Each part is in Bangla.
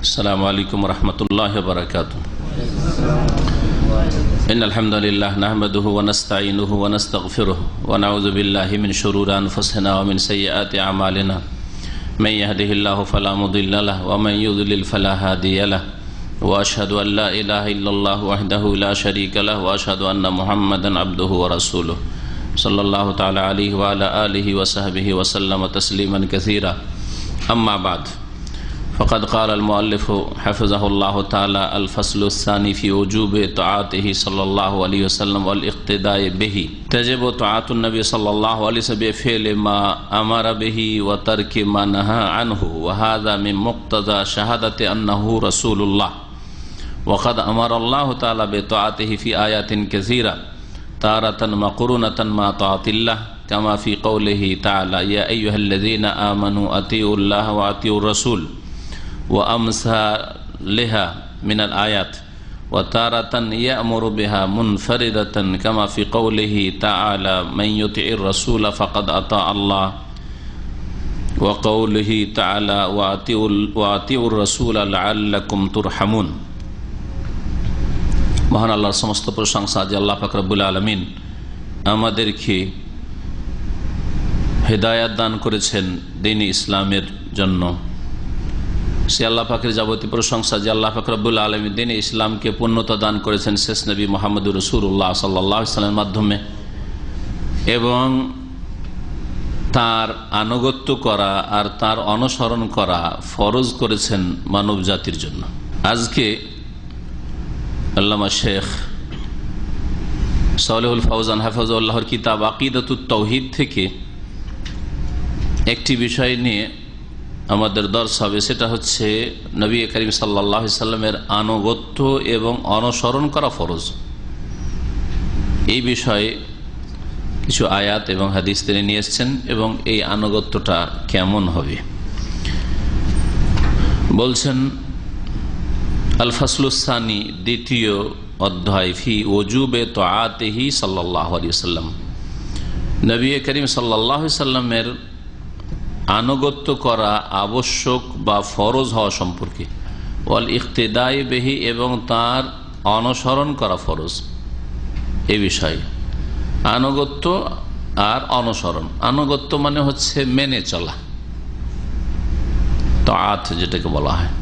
अस्सलामु अलैकुम वरहमतुल्लाहि वबरकातुहू। इन्नल हम्दुलिल्लाह नहमदुहु व नस्तईनुहु व नस्तगफिरुहु व नऊज़ु बिल्लाहि मिन शुरूरि अनफुसिना व मिन सय्यिआति अमालिना मन यहदिहिल्लाहु फला मुदिल्ल लहु व मन युद्लिल फला हादिय लहु व अशहदु अन ला इलाहा इल्लल्लाह वहदहु ला शरीका लहु व अशहदु अन्न मुहम्मदन अब्दुहु व रसूलुहु सल्लल्लाहु तआला अलैहि व अला आलिहि व सहबिहि व सल्लम तस्लीमन कसीरा। अम्मा बाद फ़क़द क़ाल अल-मुअल्लिफ़ हफ़िज़हुल्लाहु तआला अल-फ़स्लु अस्सानी फ़ी वुजूबि तआतिही सल्लल्लाहु अलैहि वसल्लम वल इक़्तिदाइ बिही तजिबु तआतुन नबी सल्लल्लाहु अलैहि वसल्लम बिफ़िअलि मा अमरा बिही व तर्कि मा नहा अन्हु व हाज़ा मिन मुक़्तज़ा शहादति अन्नहु रसूलुल्लाह व क़द अमरल्लाहु तआला बितआतिही फ़ी आयातिन कसीरा तारतन मक़रूनतन मा तआतिल्लाह कमा फ़ी क़ौलिही तआला या अय्युहल्लज़ीना आमनू अतीउल्लाह व अतीउर रसूल व अम्सालिहा मिनल आयात व तारतन यअमुरु बिहा मुनफरिदतन कमा फ़ी क़ौलिही तआला मन युतिइर रसूल फ़क़द अता अल्लाह व क़ौलिही तआला व अतीउर रसूल लअल्लकुम तुरहमुन। মহান আল্লাহর সমস্ত প্রশংসা যে আল্লাহ পাক রব্বুল আলামিন আমাদেরকে হেদায়েত দান করেছেন দ্বীন ইসলামের জন্য। সে আল্লাহ পাকের যাবতীয় প্রশংসা যে আল্লাহ পাক রব্বুল আলামিন দ্বীন ইসলামকে পূর্ণতা দান করেছেন শেষ নবী মুহাম্মদুর রাসূলুল্লাহ সাল্লাল্লাহু আলাইহি ওয়াসাল্লামের মাধ্যমে এবং তার আনুগত্য করা আর তার অনুসরণ করা ফরজ করেছেন মানব জাতির জন্য। আজকে আল্লামা শেখ সালেহুল ফাওজান হাফিজাহুল্লাহর কিতাব আকিদাতুত তাওহীদ থেকে একটি বিষয় নিয়ে আমাদের দর্স হবে, সেটা হচ্ছে নবী করিম সাল্লাল্লাহু আলাইহি সাল্লামের আনুগত্য এবং অনুসরণ করা ফরজ। এই বিষয়ে কিছু আয়াত এবং হাদিস তিনি নিয়ে এসেছেন এবং এই আনুগত্যটা কেমন হবে বলছেন। আল ফাসলুসানি দ্বিতীয় অধ্যায় ফি ওজুবে তাআতিহি সাল্লাল্লাহু আলাইহি ওয়াসাল্লাম, নবী করিম সাল্লাল্লাহু আলাইহি সাল্লামের আনুগত্য করা আবশ্যক বা ফরজ হওয়া সম্পর্কে, ওয়াল ইক্তিদাই বিহি এবং তার অনুসরণ করা ফরজ এই বিষয়ে। আনুগত্য আর অনুসরণ, আনুগত্য মানে হচ্ছে মেনে চলা, তাআত যেটাকে বলা হয়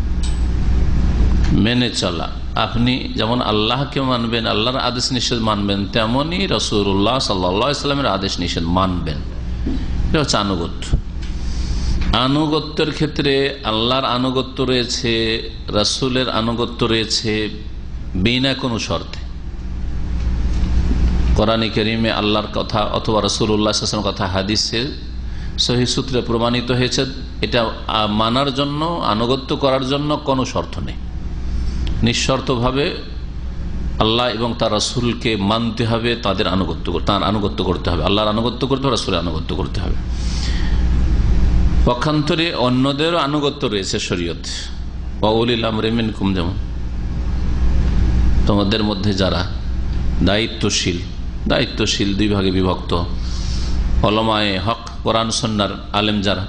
মেনে চলা। আপনি যেমন আল্লাহকে মানবেন, আল্লাহর আদেশ নিষেধ মানবেন, তেমনি রাসূলুল্লাহ সাল্লাল্লাহু আলাইহি ওয়াসাল্লামের আদেশ নিষেধ মানবেন। এটা হচ্ছে আনুগত্য। আনুগত্যের ক্ষেত্রে আল্লাহর আনুগত্য রয়েছে, রাসূলের আনুগত্য রয়েছে বিনা কোনো শর্তে। কোরআনে কারীমে আল্লাহর কথা অথবা রাসূলুল্লাহ সাল্লাল্লাহু আলাইহি ওয়াসাল্লামের কথা হাদিসে সহিহ সূত্রে প্রমাণিত হয়েছে। এটা মানার জন্য, আনুগত্য করার জন্য কোনো শর্ত নেই। নিঃশর্তভাবে আল্লাহ এবং তার রাসূলকে মানতে হবে, তার আনুগত্য করতে হবে, আল্লাহর আনুগত্য করতে হবে, রাসূলের আনুগত্য করতে হবে। পক্ষান্তরে অন্যদেরও আনুগত্য রয়েছে শরীয়ত। ওয়া উলিল আমরি মিনকুম, যেমন তোমাদের মধ্যে যারা দায়িত্বশীল দুই ভাগে বিভক্ত, উলামায়ে হক কোরআন সুন্নাহর আলেম যারা,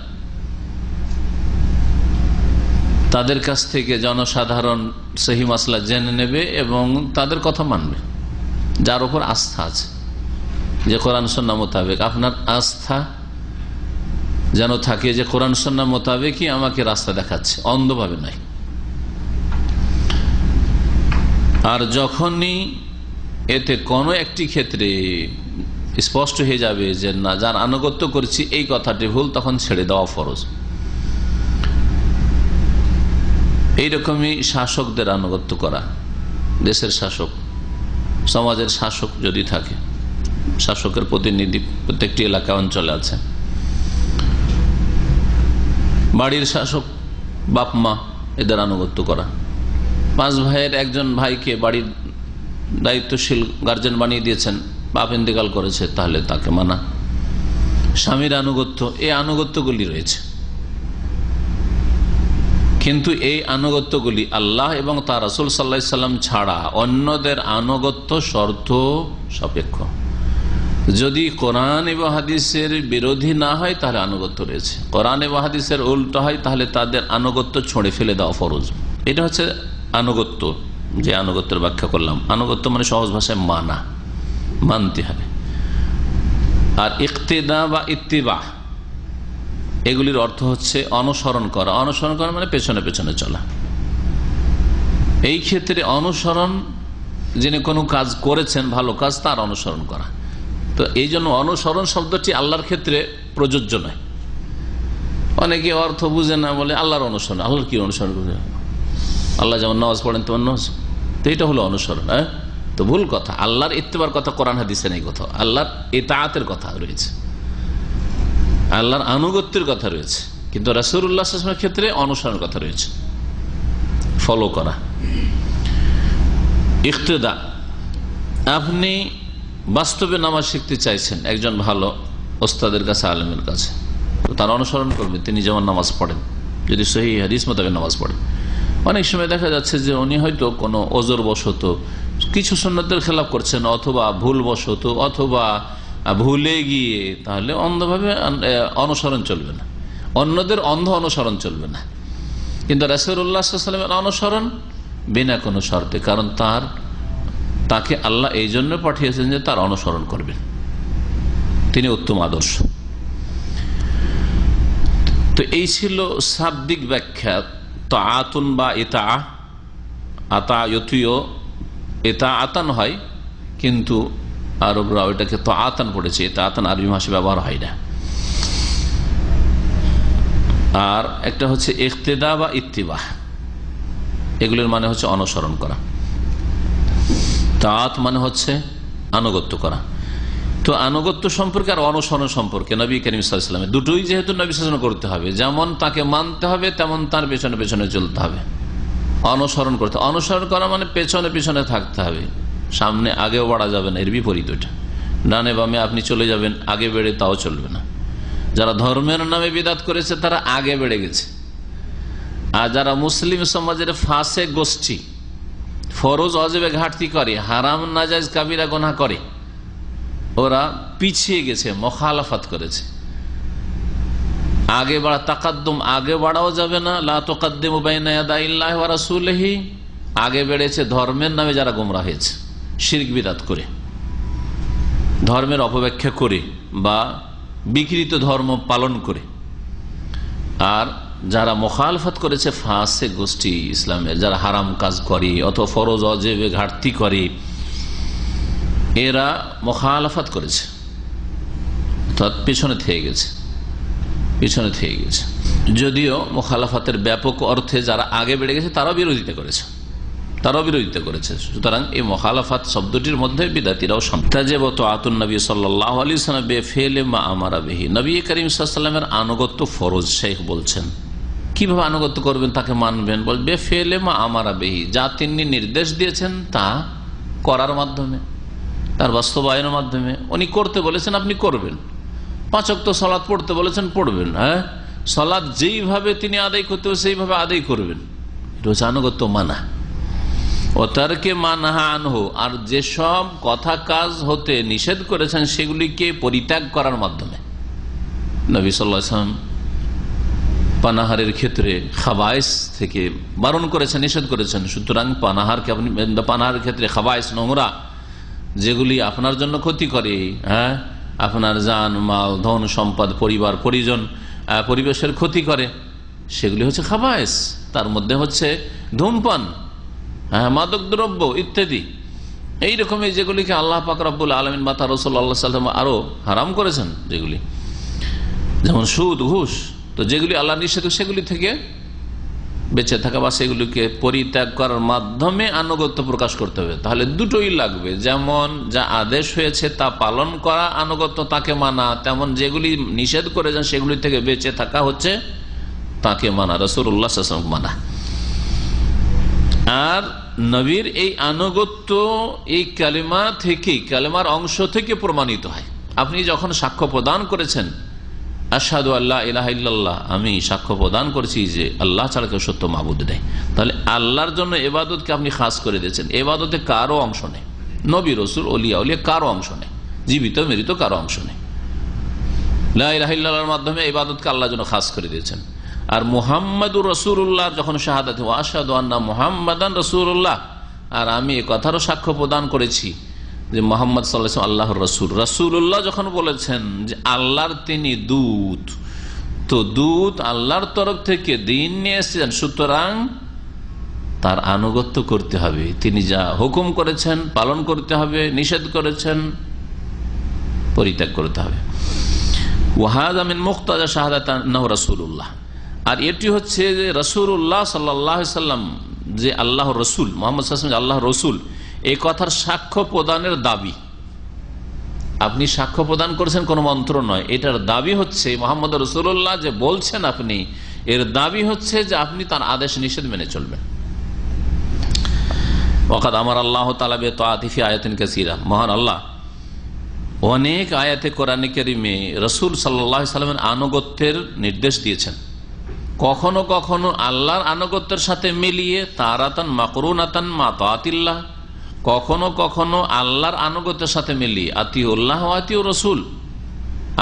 তাদের কাছ থেকে জনসাধারণ সহি মাসলা জেনে নেবে এবং তাদের কথা মানবে, যার উপর আস্থা আছে, যে কোরআন সুন্নাহ মোতাবেক আপনার আস্থা যেন থাকে যে কোরআন সুন্নাহ মোতাবেকই আমাকে রাস্তা দেখাচ্ছে, অন্ধভাবে নাই। আর যখনই এতে কোনো একটি ক্ষেত্রে স্পষ্ট হয়ে যাবে যে না, যার আনুগত্য করছি এই কথাটি ভুল, তখন ছেড়ে দেওয়া ফরজ। এইরকমই শাসকদের আনুগত্য করা, দেশের শাসক, সমাজের শাসক যদি থাকে, শাসকের প্রতিনিধি প্রত্যেকটি এলাকা অঞ্চলে আছে, বাড়ির শাসক বাপ মা, এদের আনুগত্য করা। 5 ভাইয়ের একজন ভাইকে বাড়ির দায়িত্বশীল গার্জেন বানিয়ে দিয়েছেন, বাপ ইন্তেকাল করেছে, তাহলে তাকে মানা। স্বামীর আনুগত্য, এই আনুগত্যগুলি রয়েছে। কিন্তু এই আনুগত্যগুলি আল্লাহ এবং তার রাসূল সাল্লাল্লাহু আলাইহি সাল্লাম ছাড়া অন্যদের আনুগত্য শর্ত সাপেক্ষ। যদি কোরআন এবং হাদিসের বিরোধী না হয় তাহলে আনুগত্য রয়েছে, কোরআন এবং হাদিসের উল্টো হয় তাহলে তাদের আনুগত্য ছড়ে ফেলে দেওয়া ফরজ। এটা হচ্ছে আনুগত্য, যে আনুগত্যের ব্যাখ্যা করলাম। আনুগত্য মানে সহজ ভাষায় মানা, মানতে হবে। আর ইক্তেদা বা ইত্তিবা এগুলির অর্থ হচ্ছে অনুসরণ করা। অনুসরণ করা মানে পেছনে পেছনে চলা। এই ক্ষেত্রে অনুসরণ, যিনি কোনো কাজ করেছেন ভালো কাজ, তার অনুসরণ করা। তো এই জন্য অনুসরণ শব্দটি আল্লাহর ক্ষেত্রে প্রযোজ্য নয়। অনেকে অর্থ বুঝে না, বলে আল্লাহর অনুসরণ। আল্লাহর কি অনুসরণ করবে? আল্লাহ যেমন নামাজ পড়েন তেমন নামাজ, তো এটা হলো অনুসরণ। হ্যাঁ, তো ভুল কথা। আল্লাহর ইত্তেবার কথা কোরআন হাদিসে নেই কোথাও। আল্লাহর ইতাআতের কথা রয়েছে, আল্লাহর আনুগত্যের কথা রয়েছে, কিন্তু রাসূলুল্লাহ সাল্লাল্লাহু আলাইহি ওয়াসাল্লামের ক্ষেত্রে অনুসরণের কথা রয়েছে, ফলো করা। ইক্তেদা, আপনি বাস্তবে নামাজ শিখতে চাইছেন একজন ভালো ওস্তাদের কাছে, আলেমের কাছে, তো তার অনুসরণ করবেন। তিনি যেমন নামাজ পড়েন, যদি সহিহ হাদিস মোতাবেক নামাজ পড়েন। অনেক সময় দেখা যাচ্ছে যে উনি হয়তো কোনো ওজর বশত কিছু সুন্নতের খেলাফ করছেন, অথবা ভুল বশত, অথবা ভুলে গিয়ে, তাহলে অন্ধভাবে অনুসরণ চলবে না, অন্যদের অন্ধ অনুসরণ চলবে না। কিন্তু রাসূলুল্লাহ সাল্লাল্লাহু আলাইহি ওয়াসাল্লামের অনুসরণ বিনা কোনো শর্তে, কারণ তাকে আল্লাহ এই জন্য পাঠিয়েছেন যে তার অনুসরণ করবেন, তিনি উত্তম আদর্শ। তো এই ছিল শাব্দিক ব্যাখ্যা। তাআতুন বা ইতাআ, আতায়তীয় ইতাআতান হয়, কিন্তু আরবরা ওইটাকে তাআতান পড়েছে। ইতাআতান আরবি ভাষায় ব্যবহার হয় না। আর একটা হচ্ছে ইক্তেদা বা ইত্তিবা, এগুলোর মানে হচ্ছে অনুসরণ করা। তাআত মানে হচ্ছে আনুগত্য করা। তো আনুগত্য সম্পর্কে আর অনুসরণ সম্পর্কে নবী করিম সাল্লাল্লাহু আলাইহি ওয়াসাল্লাম, দুটোই যেহেতু নবী সাল্লাল্লাহু আলাইহি ওয়াসাল্লাম করতে হবে, যেমন তাকে মানতে হবে তেমন তার পেছনে পেছনে চলতে হবে, অনুসরণ করতে। অনুসরণ করা মানে পেছনে পেছনে থাকতে হবে, সামনে আগেও বাড়া যাবে না, এর বিপরীত ওটা। ডানে বামে আপনি চলে যাবেন, আগে বেড়ে, তাও চলবে না। যারা ধর্মের নামে বিদআত করেছে তারা আগে বেড়ে গেছে, আর যারা মুসলিম সমাজের ফাসেক গোষ্ঠী, ফরজ ওয়াজিবে ঘাটতি করে, হারাম নাজায়েজ কাবিরা গুনাহ করে, ওরা পিছিয়ে গেছে, মুখালাফাত করেছে। আগে বাড়া, তাকাদ্দুম, আগে বাড়াও যাবে না। লা তুকাদ্দিমু বাইনা ইয়াদাইল্লাহি ওয়া রাসূলিহি, আগে বেড়েছে ধর্মের নামে যারা গোমরাহ হয়েছে, শিরক বিদআত করে, ধর্মের অপব্যাখ্যা করে বা বিকৃত ধর্ম পালন করে। আর যারা মুখালফাত করেছে ফাসেক গোষ্ঠী ইসলামের, যারা হারাম কাজ করে অথবা ফরজ ওয়াজিবে ঘাটতি করে, এরা মুখালফাত করেছে, অর্থাৎ পিছনে থেকে গেছে, পিছনে থেকে গেছে। যদিও মুখালাফাতের ব্যাপক অর্থে যারা আগে বেড়ে গেছে তারাও বিরোধিতা করেছে, তারাও বিরোধিতা করেছে। সুতরাং এই মুখালাফাত শব্দটির মধ্যে বিদাতিরাও তাআতুন নবী সাল্লাল্লাহু আলাইহি ওয়াসাল্লাম বিফিলি মা আমারা বিহি, নবী করিম সাল্লাল্লাহু আলাইহি ওয়াসাল্লামের আনুগত্য ফরজ। শেখ বলছেন কিভাবে আনুগত্য করবেন, তাকে মানবেন? বল বিফিলি মা আমারা বিহি, যা তিনি নির্দেশ দিয়েছেন তা করার মাধ্যমে, তার বাস্তবায়নের মাধ্যমে। উনি করতে বলেছেন, আপনি করবেন। 5 ওয়াক্ত সালাত পড়তে বলেছেন, পড়বেন। হ্যাঁ, সালাত যেইভাবে তিনি আদায় করতে হবে সেইভাবে আদায় করবেন। এটা হচ্ছে আনুগত্য মানা। ও তারকে মানহা আনহু, আর যেসব কথা কাজ হতে নিষেধ করেছেন সেগুলিকে পরিত্যাগ করার মাধ্যমে। নবী সাল্লাল্লাহু আলাইহি ওয়াসাল্লাম পানাহারের ক্ষেত্রে খাবায়েস থেকে বারণ করেছেন, নিষেধ করেছেন। সুতরাং পানাহারের ক্ষেত্রে খাবায়েস, নোংরা, যেগুলি আপনার জন্য ক্ষতি করে, হ্যাঁ, আপনার জান মাল ধন সম্পদ পরিবার পরিজন পরিবেশের ক্ষতি করে, সেগুলি হচ্ছে খাবায়েস। তার মধ্যে হচ্ছে ধূমপান, হ্যাঁ, মাদক দ্রব্য ইত্যাদি। এইরকমই যেগুলিকে আল্লাহ পাক রব্বুল আলামিন বা তার রাসূল সাল্লাল্লাহু আলাইহি ওয়াসাল্লাম আরো হারাম করেছেন, যেগুলি যেমন সুদ, ঘুষ। তো যেগুলি আল্লাহ নিষেধ সেগুলি থেকে বেঁচে থাকা বা সেগুলিকে পরিত্যাগ করার মাধ্যমে আনুগত্য প্রকাশ করতে হবে। তাহলে দুটোই লাগবে, যেমন যা আদেশ হয়েছে তা পালন করা আনুগত্য, তাকে মানা, তেমন যেগুলি নিষেধ করেছেন সেগুলি থেকে বেঁচে থাকা হচ্ছে তাকে মানা, রাসূলুল্লাহ সাল্লাল্লাহু আলাইহি ওয়াসাল্লাম মানা। আর নবীর এই আনুগত্য এই কালিমা থেকে, কালিমার অংশ থেকে প্রমাণিত হয়। আপনি যখন সাক্ষ্য প্রদান করেছেন, আশহাদু আল্লা ইলাহা ইল্লাল্লাহ, আমি সাক্ষ্য প্রদান করছি যে আল্লাহ ছাড়া কেউ সত্য মাবুদ নেই, তাহলে আল্লাহর জন্য ইবাদতকে আপনি খাস করে দিয়েছেন। ইবাদতে কারো অংশ নেই, নবী রাসূল ওলিয়া উলিয়া কারো অংশ নেই, জীবিত মৃত কারো অংশ নেই। লা ইলাহা ইল্লাল্লাহর মাধ্যমে ইবাদতকে আল্লাহর জন্য খাস করে দিয়েছেন। আর মুহাম্মাদুর রাসূলুল্লাহ যখন শাহাদাত ওয়া আশহাদু আন্না মুহাম্মাদান রাসূলুল্লাহ, আর আমি এ কথারও সাক্ষ্য প্রদান করেছি যে মুহাম্মদ সাল্লাল্লাহু আলাইহি ওয়াসাল্লাম আল্লাহর রাসূল। রাসূলুল্লাহ যখন বলেছেন যে আল্লাহর তিনি দূত, তো দূত আল্লাহর তরফ থেকে দিন নিয়ে এসেছেন, সুতরাং তার আনুগত্য করতে হবে। তিনি যা হুকুম করেছেন পালন করতে হবে, নিষেধ করেছেন পরিত্যাগ করতে হবে। ওয়াহাযা মিন মুক্তাদা শাহাদাত আন্নাহু রাসূলুল্লাহ, আর এটি হচ্ছে যে রাসূলুল্লাহ সাল্লাল্লাহু আলাইহি ওয়াসাল্লাম যে আল্লাহর রাসূল, মুহাম্মদ সাল্লাল্লাহু আলাইহি ওয়াসাল্লাম আল্লাহর রাসূল, এই কথার সাক্ষ্য প্রদানের দাবি। আপনি সাক্ষ্য প্রদান করেছেন কোনো মন্ত্র নয়, এটার দাবি হচ্ছে মুহাম্মদ রাসূলুল্লাহ যে বলছেন আপনি, এর দাবি হচ্ছে যে আপনি তার আদেশ নিষেধ মেনে চলবেন। ওয়াকাদ আমার আল্লাহ তাআলা বিতাআতি ফি আয়াতিন কাসীরা, মহান আল্লাহ অনেক আয়াতে কোরআনে কারীমে রাসূল সাল্লাল্লাহু আলাইহি ওয়াসাল্লামের আনুগত্যের নির্দেশ দিয়েছেন। কখনো কখনো আল্লাহর আনুগত্যের সাথে মিলিয়ে তারাতান মাকরুনাতান মা তাআতিল্লাহ, কখনো কখনো আল্লাহর আনুগত্যের সাথে মিলিয়ে আতিউল্লাহ ওয়া আতিউর রাসূল,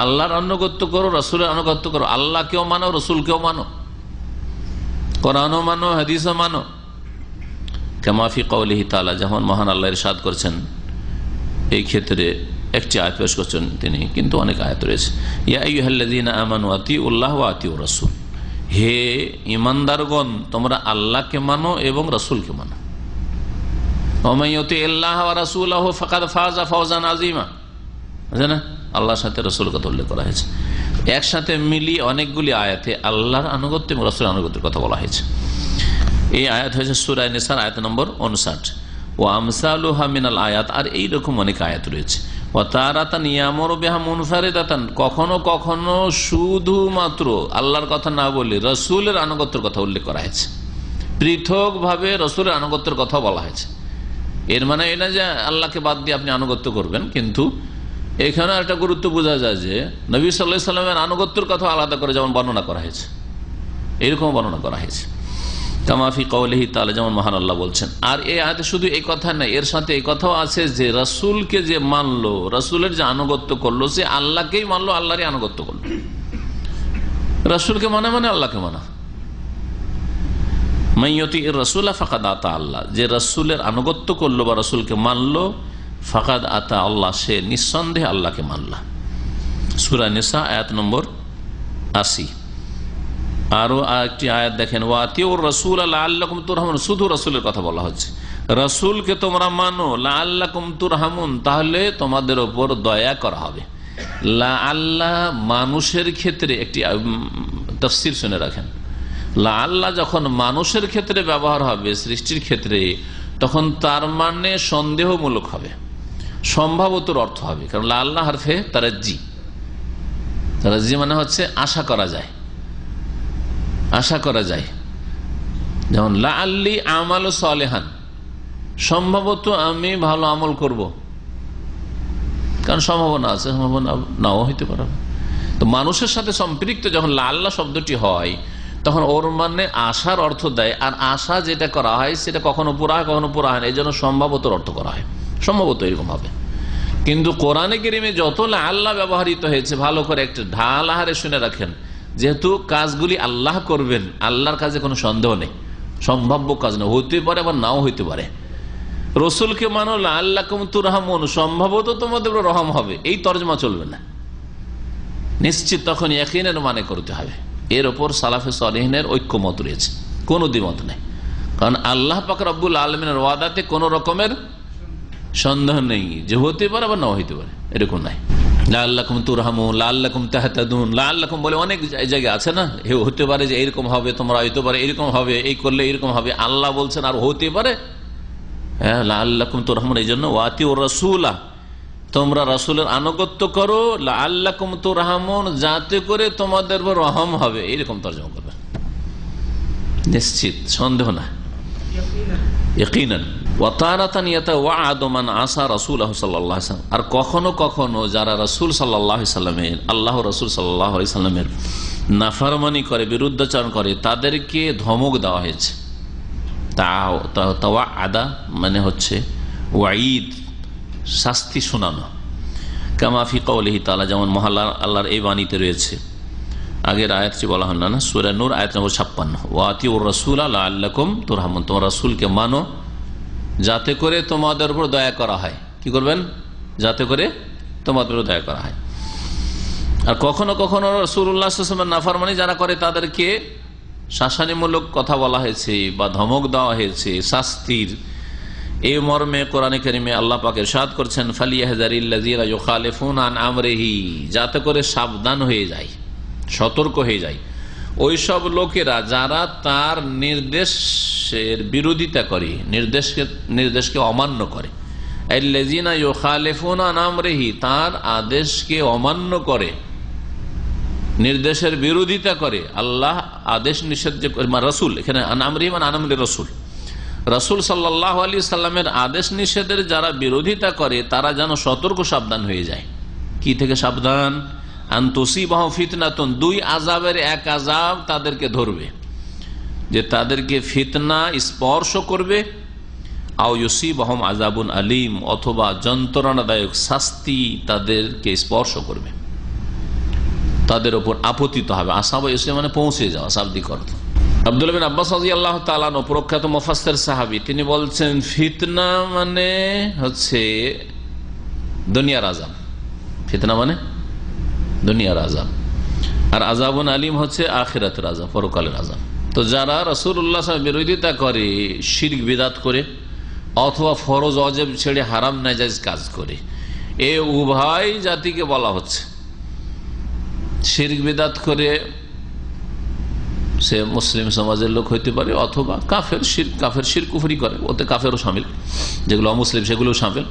আল্লাহর আনুগত্য করো, রাসূলের আনুগত্য করো, আল্লাহকেও মানো রাসূলকেও মানো, কোরআনও মানো হাদিসও মানো। কামা ফি কওলিহি তাআলা, যেমন মহান আল্লাহ ইরশাদ করেছেন, এই ক্ষেত্রে একটি আয়াত পেশ করছেন তিনি, কিন্তু অনেক আয়াত রয়েছে। ইয়া আইয়ুহাল্লাযীনা আমানু আতিউল্লাহ ওয়া আতিউর রাসূল, হে ঈমানদারগণ তোমরা আল্লাহকে মানো এবং রাসূলকে মানো। ওয়া মান ইউতিইল্লাহ ওয়া রাসূলাহু ফাকাদ ফাযা ফাওজান আযীমা, আছে না, আল্লাহর সাথে রাসূলের কথা উল্লেখ করা হয়েছে। একসাথে মিলিয়ে অনেকগুলি আয়াতে আল্লাহর আনুগত্য এবং রাসূলের আনুগত্যের কথা বলা হয়েছে। এই আয়াত হয়েছে সূরা নিসার আয়াত নম্বর 59। ওয়া আমসালুহা মিনাল আয়াত, আর এইরকম অনেক আয়াত রয়েছে। ওয়া তারাতান ইয়ামুরু বিহা মুনফারিদাতান, কখনো কখনো শুধুমাত্র আল্লাহর কথা না বলে রাসূলের আনুগত্যের কথা উল্লেখ করা হয়েছে, পৃথকভাবে রাসূলের আনুগত্যের কথা বলা হয়েছে। এর মানে এই না যে আল্লাহকে বাদ দিয়ে আপনি আনুগত্য করবেন, কিন্তু এখানে একটা গুরুত্ব বোঝা যায় যে নবী সাল্লাল্লাহু আলাইহি ওয়াসাল্লামের আনুগত্যের কথা আলাদা করে যেমন বর্ণনা করা হয়েছে, এরকম বর্ণনা করা হয়েছে। কামা ফি কওলিহি তাআলা, যেমন মহান আল্লাহ বলছেন। আর এই আয়াতে শুধু এই কথা নাই, এর সাথে এই কথাও আছে যে রাসূলকে যে মানলো, রাসূলের যে আনুগত্য করলো, সে আল্লাহকেই মানলো, আল্লাহরই আনুগত্য করলো। রাসূলকে মানে মানে আল্লাহকে মানা। মান ইউতিইর রাসূলা ফাকাদ আতা আল্লাহ, যে রাসূলের আনুগত্য করলো বা রাসূলকে মানলো, ফাকাদ আতা আল্লাহ, সে নিঃসন্দেহে আল্লাহকে মানলা। সূরা নিসা আয়াত নম্বর 80। আরো একটি আয়াত দেখেন, ওয়া আতিউর রাসূল লাআল্লাকুম তুরহামুন, শুধু রাসূলের কথা বলা হচ্ছে। রাসূলকে তোমরা মানো, লাআল্লাকুম তুরহামুন, তাহলে তোমাদের উপর দয়া করা হবে। লাআল্লাহ মানুষের ক্ষেত্রে একটি তাফসীর শুনে রাখেন, লাআল্লাহ যখন মানুষের ক্ষেত্রে ব্যবহার হবে, সৃষ্টির ক্ষেত্রে, তখন তার মানে সন্দেহমূলক হবে, সম্ভবতর অর্থ হবে। কারণ লাআল্লাহ হারফে তারাজ্জি, তারাজ্জি মানে হচ্ছে আশা করা যায়, আশা করা যায়। যেমন লাআল্লি আমালু সালেহান, সম্ভবত আমি ভালো আমল করব, কারণ সম্ভাবনা আছে, সম্ভাবনা নাও হইতে পারে। তো মানুষের সাথে সম্পৃক্ত যখন লাআল্লাহ শব্দটি হয়, তখন ওর মানে আশার অর্থ দেয়। আর আশা যেটা করা হয় সেটা কখনো পুরা হয়, কখনো পুরা হয় না, এই জন্য সম্ভবতর অর্থ করা হয়, সম্ভবত এরকম হবে। কিন্তু কোরআনে কারীমে যত লাআল্লাহ ব্যবহৃত হয়েছে, ভালো করে একটা ঢাল আহারে শুনে রাখেন, যেহেতু কাজগুলি আল্লাহ করবেন, আল্লাহর কাজে কোনো সন্দেহ নেই, সম্ভাব্য কাজ না, হইতে পারে আবার নাও হইতে পারে। রসুলকে মানো, লাআল্লাকুম তুরহামুন, সম্ভবত তোমাদের রহম হবে, এই তরজমা চলবে না, নিশ্চিত তখন ইয়াকিনের মানে করতে হবে। এর ওপর সালাফে সালেহিনের ঐক্যমত রয়েছে, কোনো দ্বিমত নেই। কারণ আল্লাহ পাক রব্বুল আলামিনের ওয়াদাতে কোনো রকমের সন্দেহ নেই যে হতে পারে আবার নাও হইতে পারে, এরকম নাই। লাআল্লাকুম তুরহামুন, লাআল্লাকুম তাহতাদুন, লাআল্লাকুম বলে অনেক জায়গায় আছে না, হতে পারে যে এরকম হবে, তোমরা হইতে পারে এরকম হবে, এই করলে এরকম হবে, আল্লাহ বলছেন আর হতে পারে। হ্যাঁ, লাআল্লাকুম তুরহামুন, এই জন্য ওয়াতিউর রাসূলা, তোমরা রাসূলের আনুগত্য করো, লাআল্লাকুম তুরহামুন, যাতে করে তোমাদের উপর রহম হবে, এরকম তরজমা করবে, নিশ্চিত, সন্দেহ না, ইয়াকিনান। ওয়া তারাতান ইয়াতাওয়াআদু মান আসা রাসূলুহু সাল্লাল্লাহু আলাইহি ওয়াসাল্লাম, আর কখনো কখনো যারা রাসূল সাল্লাল্লাহু আলাইহি ওয়াসাল্লামের, আল্লাহর রাসূল সাল্লাল্লাহু আলাইহি ওয়াসাল্লামের নাফরমানি করে, বিরুদ্ধাচরণ করে, তাদেরকে ধমক দেওয়া হয়েছে। তাওয়াআদা মানে হচ্ছে ওয়াঈদ, শাস্তি শোনানো। কামা ফি কওলিহি তাআলা, যেমন মহান আল্লাহর এই বাণীতে রয়েছে, আগের আয়াতটি বলা হল না, সূরা নূর আয়াত নম্বর 56, ওয়া আতিউর রাসূলা লাআল্লাকুম তুরহামুন, তোমরা রাসূলকে মানো যাতে করে তোমাদের উপর দয়া করা হয়। কি করবেন? যাতে করে তোমাদের উপর দয়া করা হয়। আর কখনো কখনো রাসূলুল্লাহ সাল্লাল্লাহু আলাইহি ওয়াসাল্লামের নাফরমানি যারা করে তাদেরকে শাসানিমূলক কথা বলা হয়েছে বা ধমক দেওয়া হয়েছে শাস্তির। এই মর্মে কোরআনে কারিমে আল্লাহ পাক ইরশাদ করছেন, ফালিয়াহযারিল্লাযীনা ইউখালিফুনা আন আমরিহি, যাতে করে সাবধান হয়ে যায়, সতর্ক হয়ে যায় ওই সব লোকেরা যারা তার নির্দেশের বিরোধিতা করে, নির্দেশকে অমান্য করে। আল্লাযীনা ইউখালিফুনা আন আমরিহি, তার আদেশকে অমান্য করে, নির্দেশের বিরোধিতা করে। আল্লাহ আদেশ নিষেধ যে রাসূল, এখানে আন আমরিহি মানে আন আমরি রাসূল, রাসূল সাল্লাল্লাহু আলাইহি সাল্লামের আদেশ নিষেধের যারা বিরোধিতা করে তারা যেন সতর্ক সাবধান হয়ে যায়। কি থেকে সাবধান? আন তুসিবাহুম ফিতনাতুন, দুই আযাবের এক আযাব তাদেরকে ধরবে, যে তাদেরকে ফিতনা স্পর্শ করবে। আও ইউসিবাহুম আযাবুন আলীম, অথবা যন্ত্রণাদায়ক শাস্তি তাদেরকে স্পর্শ করবে, তাদের উপর আপতিত হবে। আসাব ইসলাম মানে পৌঁছে যাওয়া, শাব্দিক অর্থ। আব্দুল্লাহ বিন আব্বাস রাদিয়াল্লাহু তাআলা আনহু, প্রখ্যাত মুফাসসির সাহাবী, তিনি বলছেন ফিতনা মানে হচ্ছে দুনিয়ার আযাব। ফিতনা মানে দুনিয়ার আযাব, আর আযাবুন আলীম হচ্ছে আখিরাতের আযাব, পরকালের আযাব। তো যারা রাসূলুল্লাহ সাল্লাল্লাহু আলাইহি ওয়াসাল্লাম বিরোধিতা করে, শিরক বিদআত করে, অথবা ফরজ ওয়াজিব ছেড়ে হারাম নাজায়েজ কাজ করে, এই উভয় জাতিকে বলা হচ্ছে। শিরক বিদআত করে সে মুসলিম সমাজের লোক হইতে পারে, অথবা কাফের শিরক কুফরি করে, ওতে কাফেরও শামিল, যেগুলো অমুসলিম সেগুলো শামিল।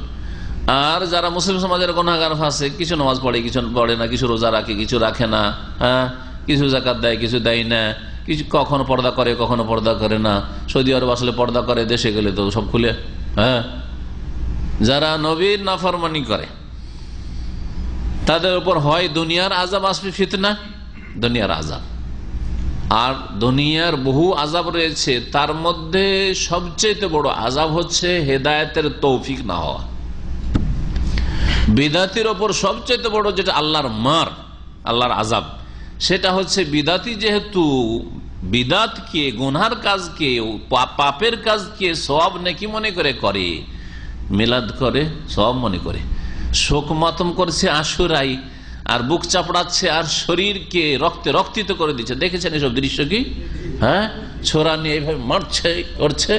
আর যারা মুসলিম সমাজের গুনাহগার ফাসিক, কিছু নামাজ পড়ে, কিছু পড়ে না, কিছু রোজা রাখে, কিছু রাখে না, কিছু যাকাত দেয়, কিছু দেয় না, কিছু কখনো পর্দা করে, কখনো পর্দা করে না। সৌদি আরব আসলে পর্দা করে, দেশে গেলে তো সব খুলে। যারা নবীর নাফরমানি করে তাদের উপর হয় দুনিয়ার আযাব আসবে, ফিতনা দুনিয়ার আযাব। আর দুনিয়ার বহু আযাব রয়েছে, তার মধ্যে সবচেয়ে বড় আযাব হচ্ছে হেদায়েতের তৌফিক না হওয়া। বিদাতির ওপর সবচেয়ে বড় যেটা আল্লাহর মার, আল্লাহর আযাব, সেটা হচ্ছে বিদাতি যেহেতু বিদাতকে, গুনহার কাজকে, পাপের কাজকে সওয়াব নেকি মনে করে, মিলাদ করে সওয়াব মনে করে, শোক মাতম করছে আশুরাই, আর বুক চাপড়াচ্ছে, আর শরীরকে রক্তে রক্তিত করে দিচ্ছে। দেখেছেন এসব দৃশ্য কি? ছোরা নিয়ে এইভাবে মারছে, করছে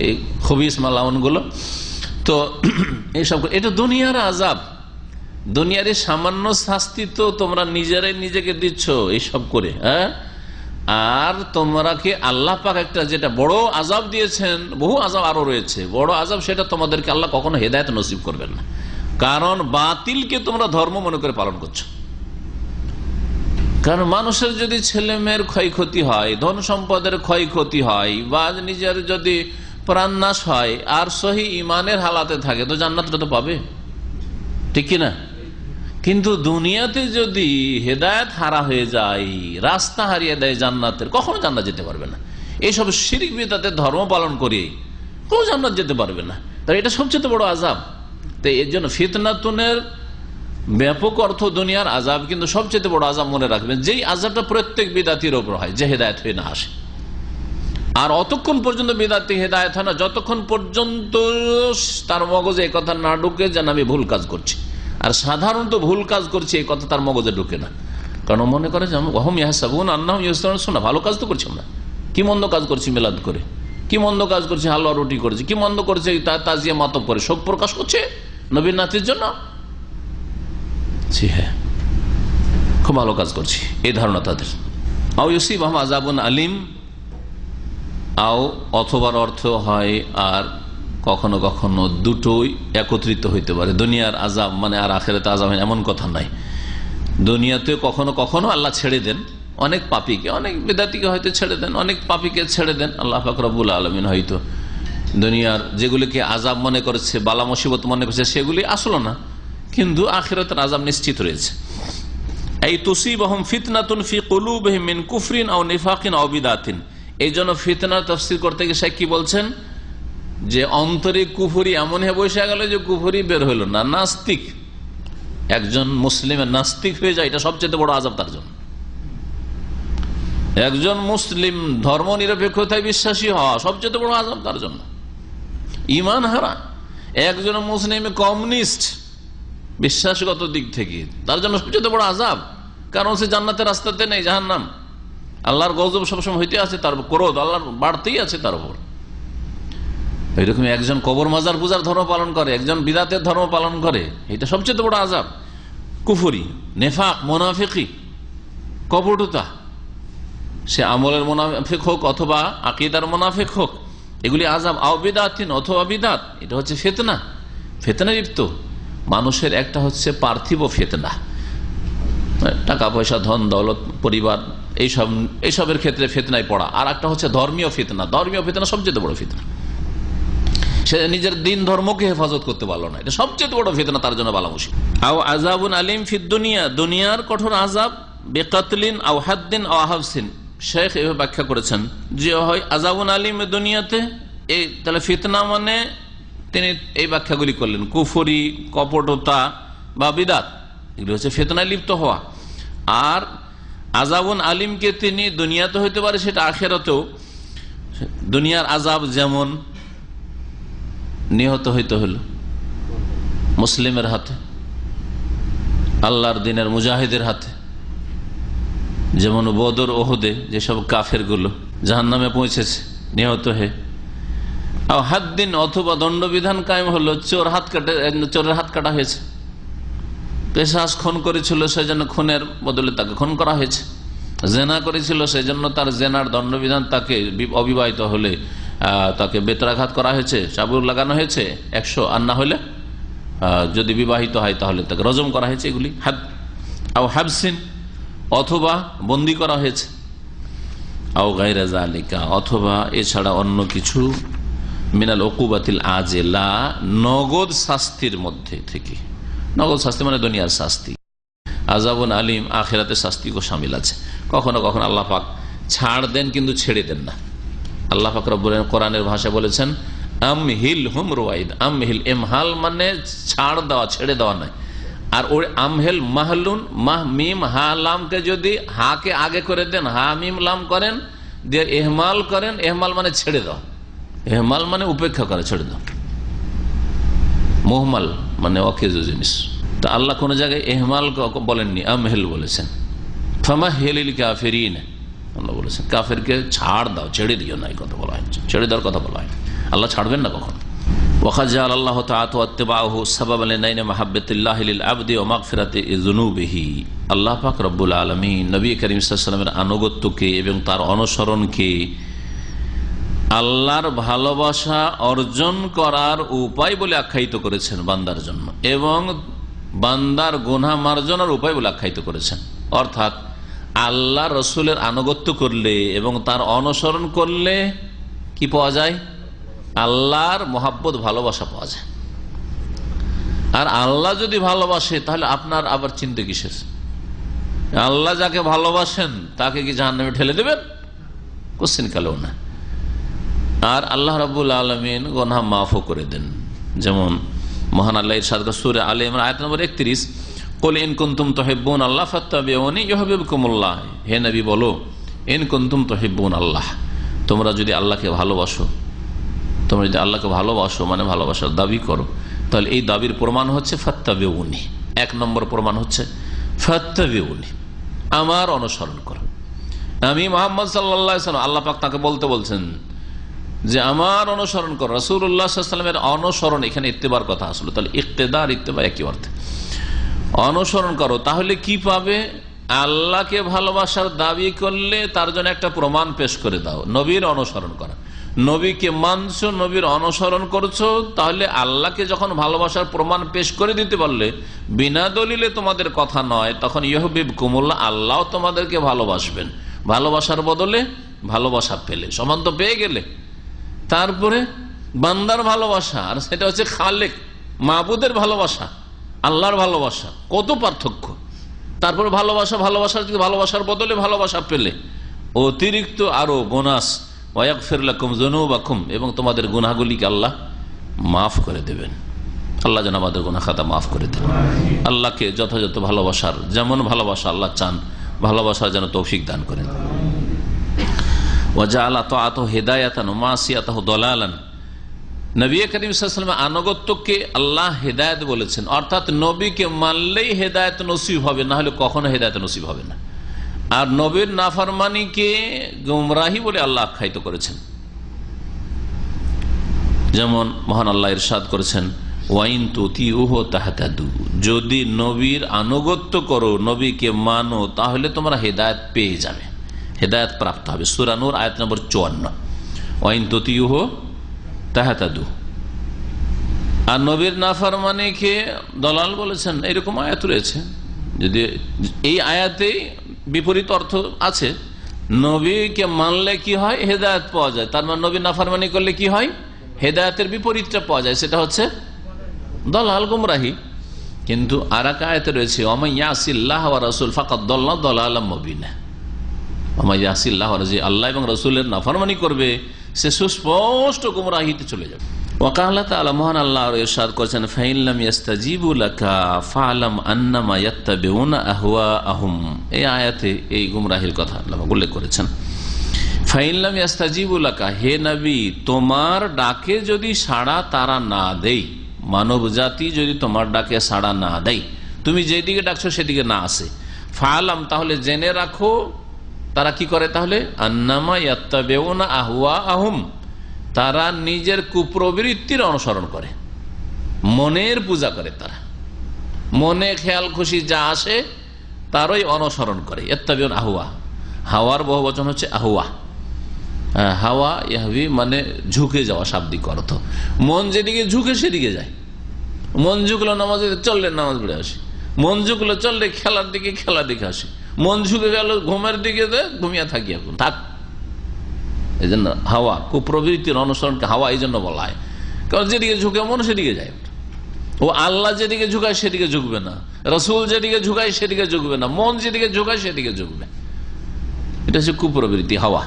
এই খবিস মালাউনগুলো। তো এইসব, এটা দুনিয়ার আযাব, দুনিয়ার সামান্য শাস্তি তো তোমরা নিজেরাই নিজেকে দিচ্ছ এইসব করে। আর তোমরাকে আল্লাহ পাক একটা যেটা বড় আযাব দিয়েছেন, বহু আযাব আরো রয়েছে, বড় আযাব, সেটা তোমাদেরকে আল্লাহ কখনো হেদায়েত নসিব করবেন না, কারণ বাতিলকে তোমরা ধর্ম মনে করে পালন করছো। কারণ মানুষের যদি ছেলে মেয়ের ক্ষয়ক্ষতি হয়, ধন সম্পদের ক্ষয়ক্ষতি হয়, বা নিজের যদি প্রাণনাশ হয়, আর সহি ইমানের হালাতে থাকে, তো জান্নাতটা তো পাবে, ঠিক কিনা? কিন্তু দুনিয়াতে যদি হেদায়েত হারা হয়ে যায়, রাস্তা হারিয়ে দেয় জান্নাতের, কখনো জান্নাত যেতে পারবে না। এইসব শিরক বিদআতের ধর্ম পালন করে কোনো জান্নাত যেতে পারবে না। তাই এটা সবচেয়ে বড় আযাব। তো এর জন্য ফিতনাতুনের ব্যাপক অর্থ দুনিয়ার আযাব, কিন্তু সবচেয়ে বড় আযাব মনে রাখবেন, যেই আযাবটা প্রত্যেক বিদআতির উপর হয়, যে হেদায়েত হয়ে না আসে। আর অতক্ষণ পর্যন্ত বিদআতি হেদায়েত হয় না যতক্ষণ পর্যন্ত তার মগজে এই কথা না ঢুকে যেন আমি ভুল কাজ করছি। আর সাধারণত ভুল কাজ করছি এই কথা তার মগজে ঢুকে না, কারণ মনে করে যে ওয়াহুম ইয়াহসাবুনা আন্নাহুম ইহসানুনা, ভালো কাজ তো করছি আমরা, কি মন্দ কাজ করছি মিলাদ করে, কি মন্দ কাজ করছি হালুয়া রুটি করেছি, কি মন্দ করছে তাজিয়া মাতব করে শোক প্রকাশ করছে নবীর নাতির জন্য। জি হ্যাঁ, খুব ভালো কাজ করছি, এই ধারণা তাদের। আও ইউসিবাহুম আযাবুন আলীম, আও অথবার অর্থ হয়, আর কখনো কখনো দুটোই একত্রিত হইতে পারে। দুনিয়ার আযাব মানে আর আখিরাতে আযাব এমন কথা নাই। দুনিয়াতে কখনো কখনো আল্লাহ ছেড়ে দেন অনেক পাপীকে, অনেক বিদআতীকে হয়তো ছেড়ে দেন, অনেক পাপীকে ছেড়ে দেন আল্লাহ পাক রব্বুল আলামিন। হয়তো দুনিয়ার যেগুলিকে আযাব মনে করছে, বালা মুসিবত মনে করছে, সেগুলি আসলো না, কিন্তু আখিরাতের আযাব নিশ্চিত রয়েছে। এই তুসিবাহুম ফিতনাতুন ফি কুলুবিহিম মিন কুফরিন আও নিফাকিন আও বিদআতিন। এই জন্য ফিতনার তাফসীর করতে গিয়ে শেখ কি বলছেন, যে অন্তরে কুফরি এমন হয়ে বসে গেল যে কুফরি বের হইল না, নাস্তিক, একজন মুসলিমের নাস্তিক হয়ে যায়, এটা সবচেয়ে বড় আযাব তার জন্য। একজন মুসলিম ধর্ম নিরপেক্ষতায় বিশ্বাসী হওয়া সবচেয়ে বড় আযাব তার জন্য। ঈমান হারা একজন মুসলিম কমিউনিস্ট বিশ্বাসগত দিক থেকে, তার জন্য সবচেয়ে বড় আযাব, কারণ সে জান্নাতের রাস্তাতে নেই, জাহান্নাম। আল্লাহর গজব সবসময় হইতে আছে, তার ক্রোধ আল্লাহর বাড়তেই আছে তার উপর। এইরকম একজন কবর মাজার পূজার ধর্ম পালন করে, একজন বিদাতের ধর্ম পালন করে, এটা সবচেয়ে বড় আযাব। কুফরি, নেফাক, মুনাফিকি, কপটতা, সে আমলের মুনাফিক হোক অথবা আকীদার মুনাফিক হোক, এগুলি আযাব। আও বিদাতিন, অথবা বিদাত, এটা হচ্ছে ফিতনা, ফিতনা লিপ্ত মানুষের। একটা হচ্ছে পার্থিব ফিতনা, টাকা পয়সা, ধন দৌলত, পরিবার, এইসবের ক্ষেত্রে ফিতনায় পড়া। আর একটা হচ্ছে ধর্মীয় ফিতনা। ধর্মীয় ফিতনা সবচেয়ে বড় ফিতনা। সে নিজের দিন ধর্মকে হেফাজত করতে পারলো না, এটা সবচেয়ে বড় ফিতনা তার জন্য বালা মুশকিল। আও আযাবুন আলিম ফিদ দুনিয়া, দুনিয়ার কঠোর আযাব, বিকাতলিন আও হাদ্দিন আও হাবসিন। শেখ এভাবে ব্যাখ্যা করেছেন যে হয় আযাবুন আলিম দুনিয়াতে, এই তাহলে ফিতনা মানে তিনি এই ব্যাখ্যাগুলি করলেন, কুফরি, কপটতা বা বিদাত, এগুলি হচ্ছে ফিতনায় লিপ্ত হওয়া। আর আযাবুন আলিমকে তিনি দুনিয়াতে হইতে পারে, সেটা আখিরাতেও। দুনিয়ার আযাব যেমন নিহত হইতে হলো মুসলিমের হাতে, আল্লাহর দিনের মুজাহিদের হাতে, যেমন বদর ওহুদে যেসব কাফের গুলো জাহান্নামে পৌঁছেছে নিহত হয়ে। হাদ্দিন, অথবা দণ্ডবিধান কায়েম হলো, চোরের হাত কাটা হয়েছে। পেশাস খুন করেছিল, সেজন্য খুনের বদলে তাকে খুন করা হয়েছে। জেনা করেছিল, সেজন্য তার জেনার দণ্ডবিধান, তাকে অবিবাহিত হলে তাকে বেত্রাঘাত করা হয়েছে, চাবুক লাগানো হয়েছে 100, আর না হলে যদি বিবাহিত হয় তাহলে তাকে রজম করা হয়েছে। এগুলি হাদ। আও হাবসিন, অথবা বন্দী করা হয়েছে। আও গায়রা যালিকা, অথবা এছাড়া অন্য কিছু, মিনাল উকুবাতিল আজেলা, নগদ শাস্তির মধ্যে থেকে। নগদ শাস্তি মানে দুনিয়ার শাস্তি। আযাবুন আলিম, আখিরাতের শাস্তিও শামিল আছে। কখনো কখনো আল্লাহ পাক ছাড় দেন, কিন্তু ছেড়ে দেন না। আল্লাহ পাক রব্বুল আলামিন কোরআনের ভাষায় বলেছেন আমহিল হুম রুয়াইদ। আমহিল, এমহাল মানে ছাড় দেওয়া, ছেড়ে দেওয়া নয়। আর ওই আমহেল মাহলুন, মাহ মিম হা লামকে যদি হাকে আগে করে দেন, হা মিম লাম করেন, দিয়ে এহমাল করেন। এহমাল মানে ছেড়ে দাও, এহমাল মানে উপেক্ষা করে, ছেড়ে দাও। মুহমাল মানে অকেজো জিনিস। তো আল্লাহ কোন জায়গায় এহমাল বলেননি, আমহেল বলেছেন। ফামাহিলিল কাফিরিন, আল্লাহ বলেছেন কাফেরকে ছাড় দাও, ছেড়ে দিও না, এই কথা বলা হয়েছে, ছেড়ে দেওয়ার কথা বলা হয়। আল্লাহ ছাড়বেন না কখন। ওয়াখাজাল আল্লাহ তাআলা ওয়াত্তিবাহু সাবাবান লিনাইল মাহাব্বাতিল্লাহি লিল আবদি ওয়া মাগফিরাতি যুনুবিহি। আল্লাহ পাক রব্বুল আলামিন নবী করিম সাল্লাল্লাহু আলাইহি ওয়াসাল্লামের আনুগত্যকে এবং তার অনুসরণকে আল্লাহর ভালোবাসা অর্জন করার উপায় বলে আখ্যায়িত করেছেন বান্দার জন্য, এবং বান্দার গুনাহ মার্জনার উপায় বলে আখ্যায়িত করেছেন। অর্থাৎ আল্লাহ রসুলের আনুগত্য করলে এবং তার অনুসরণ করলে কি পাওয়া যায়? আল্লাহর মহাব্বত, ভালোবাসা পাওয়া যায়। আর আল্লাহ যদি ভালোবাসে তাহলে আপনার আবার চিন্তা কিসের? আল্লাহ যাকে ভালোবাসেন তাকে কি জাহান্নামে ঠেলে দেবেন? কোশ্চেন কালেও না। আর আল্লাহ রাব্বুল আলামিন গুনাহ মাফও করে দেন। যেমন মহান আল্লাহ ইরশাদ করেন সূরা আলে ইমরান আয়াত নম্বর 31, কুল ইন কুনতুম তুহিব্বুন আল্লাহ ফাত্তাবিউনি ইউহিব্বুকুমুল্লাহ। হে নবী বলো, ইন কুনতুম তুহিব্বুন আল্লাহ, তোমরা যদি আল্লাহকে ভালোবাসো, তোমরা যদি আল্লাহকে ভালোবাসো মানে ভালোবাসার দাবি করো, তাহলে এই দাবির প্রমাণ হচ্ছে ফাত্তাবিউনি। 1 নম্বর প্রমাণ হচ্ছে ফাত্তাবিউনি, আমার অনুসরণ করো। আমি মুহাম্মদ সাল্লাল্লাহু আলাইহি ওয়াসাল্লাম, আল্লাহ পাক তাকে বলতে বলছেন যে আমার অনুসরণ করো। রাসূলুল্লাহ সাল্লাল্লাহু আলাইহি ওয়াসাল্লামের অনুসরণ, এখানে ইত্তেবার কথা আসলো, তাহলে ইক্তেদা আর ইত্তেবা একই অর্থে। অনুসরণ করো, তাহলে কি পাবে? আল্লাহকে ভালোবাসার দাবি করলে তার জন্য একটা প্রমাণ পেশ করে দাও, নবীর অনুসরণ করা। নবীকে মানছো, নবীর অনুসরণ করছো, তাহলে আল্লাহকে যখন ভালোবাসার প্রমাণ পেশ করে দিতে পারলে, বিনা দলিলে তোমাদের কথা নয়, তখন ইউহিব্বুকুমুল্লাহ, আল্লাহ তোমাদেরকে ভালোবাসবেন। ভালোবাসার বদলে ভালোবাসা পেলে, সমান তো পেয়ে গেলে। তারপরে বান্দার ভালোবাসা, আর সেটা হচ্ছে খালেক, মাবুদের ভালোবাসা, আল্লাহর ভালোবাসা, কত পার্থক্য। তারপর ভালোবাসার বদলে ভালোবাসা পেলে অতিরিক্ত আরো বোনাস, ওয়াগফির লাকুম যুনুবাকুম, এবং তোমাদের গুনাহগুলিকে আল্লাহ মাফ করে দেবেন। আল্লাহ যেন আমাদের গুনাহ খাতা মাফ করে দেন। আল্লাহকে যথাযথ ভালোবাসার, যেমন ভালোবাসা আল্লাহ চান, ভালোবাসার যেন তৌফিক দান করেন। ওয়াজআলা তাআতাহু হিদায়াতান ওয়া মাসিয়াতাহু দালালান। নবী করিম সাল্লাল্লাহু আলাইহি ওয়াসাল্লাম আনুগত্যকে আল্লাহ হেদায়েত বলেছেন, অর্থাৎ নবীকে মানলেই হেদায়েত নসিব হবে, না হলে কখনো হেদায়েত নসিব হবে না। আর নবীর নাফরমানিকে গুমরাহি বলে আল্লাহ আখ্যায়িত করেছেন। যেমন মহান আল্লাহ ইরশাদ করেছেন, ওয়াইন তুতিউহু তাহতাদু, যদি নবীর আনুগত্য করো, নবীকে মানো, তাহলে তোমরা হেদায়েত পেয়ে যাবে, হেদায়েত প্রাপ্ত হবে। সূরা নূর আয়াত নম্বর 54। ওয়াইন তুতিউহু তাহতাদু। আর নবীর নাফরমানিকে দলাল বলেছেন, এরকম আয়াত রয়েছে। যদি এই আয়াতে বিপরীত অর্থ আছে, নবীকে মানলে কি হয়, হেদায়েত পাওয়া যায়, তার মানে নবীর নাফরমানি করলে কি হয়, হেদায়েতের বিপরীতটা পাওয়া যায়, সেটা হচ্ছে দলাল, গুমরাহি। কিন্তু আর এক আয়াতে রয়েছে, ওয়া ইয়াসিল্লাহ ওয়া রাসূল ফাকাদ দাল্লা দালালাম মুবিনা। ওয়া ইয়াসিল্লাহ ওয়া রাসূল, আল্লাহ এবং রাসূলের নাফরমানি করবে, সে সুস্পষ্ট গুমরাহিতে চলে যাবে। ওয়াকালা তাআলা, মহান আল্লাহ ইরশাদ করেছেন, ফাইন লাম ইস্তাজিবু লাকা ফাআলাম আন্নামা ইয়াত্তাবিউনা আহওয়াআহুম। এই আয়াতে এই গুমরাহির কথা আল্লাহ উল্লেখ করেছেন। ফাইন লাম ইস্তাজিবু লাকা, হে নবী, তোমার ডাকে যদি সাড়া তারা না দেয়, মানব জাতি যদি তোমার ডাকে সাড়া না দেয়, তুমি যেদিকে ডাকছো সেদিকে না আসে, ফাআলাম, তাহলে জেনে রাখো তারা কি করে, তাহলে আন্নামা ইয়াত্তাবিউনা আহওয়াআহুম, তারা নিজের কুপ্রবৃত্তির অনুসরণ করে, মনের পূজা করে, তারা মনে খেয়াল খুশি যা আসে তারই অনুসরণ করে। ইয়াত্তাবিউনা আহওয়া, হাওয়ার বহু বচন হচ্ছে আহওয়া। হাওয়া ইয়াহবি মানে ঝুঁকে যাওয়া, শাব্দিক অর্থ। মন যেদিকে ঝুঁকে সেদিকে যায়। মন ঝুঁকলো নামাজে, চললে নামাজ পড়ে আসি। মন ঝুঁকলো চললে খেলার দিকে, খেলা দিকে আসি। মন ঝুঁকে গেল ঘুমের দিকে, ঘুমিয়ে থাকি, এখন থাক। এই জন্য হাওয়া, কুপ্রবৃত্তির অনুসরণকে হাওয়া এই জন্য বলা হয়, কারণ যেদিকে ঝুঁকে মন সেদিকে যায়। ও আল্লাহ যেদিকে ঝুঁকায় সেদিকে ঝুঁকবে না, রসুল যেদিকে ঝুঁকায় সেদিকে ঝুঁকবে না, মন যেদিকে ঝুঁকায় সেদিকে ঝুঁকবে। এটা হচ্ছে কুপ্রবৃত্তি, হাওয়া।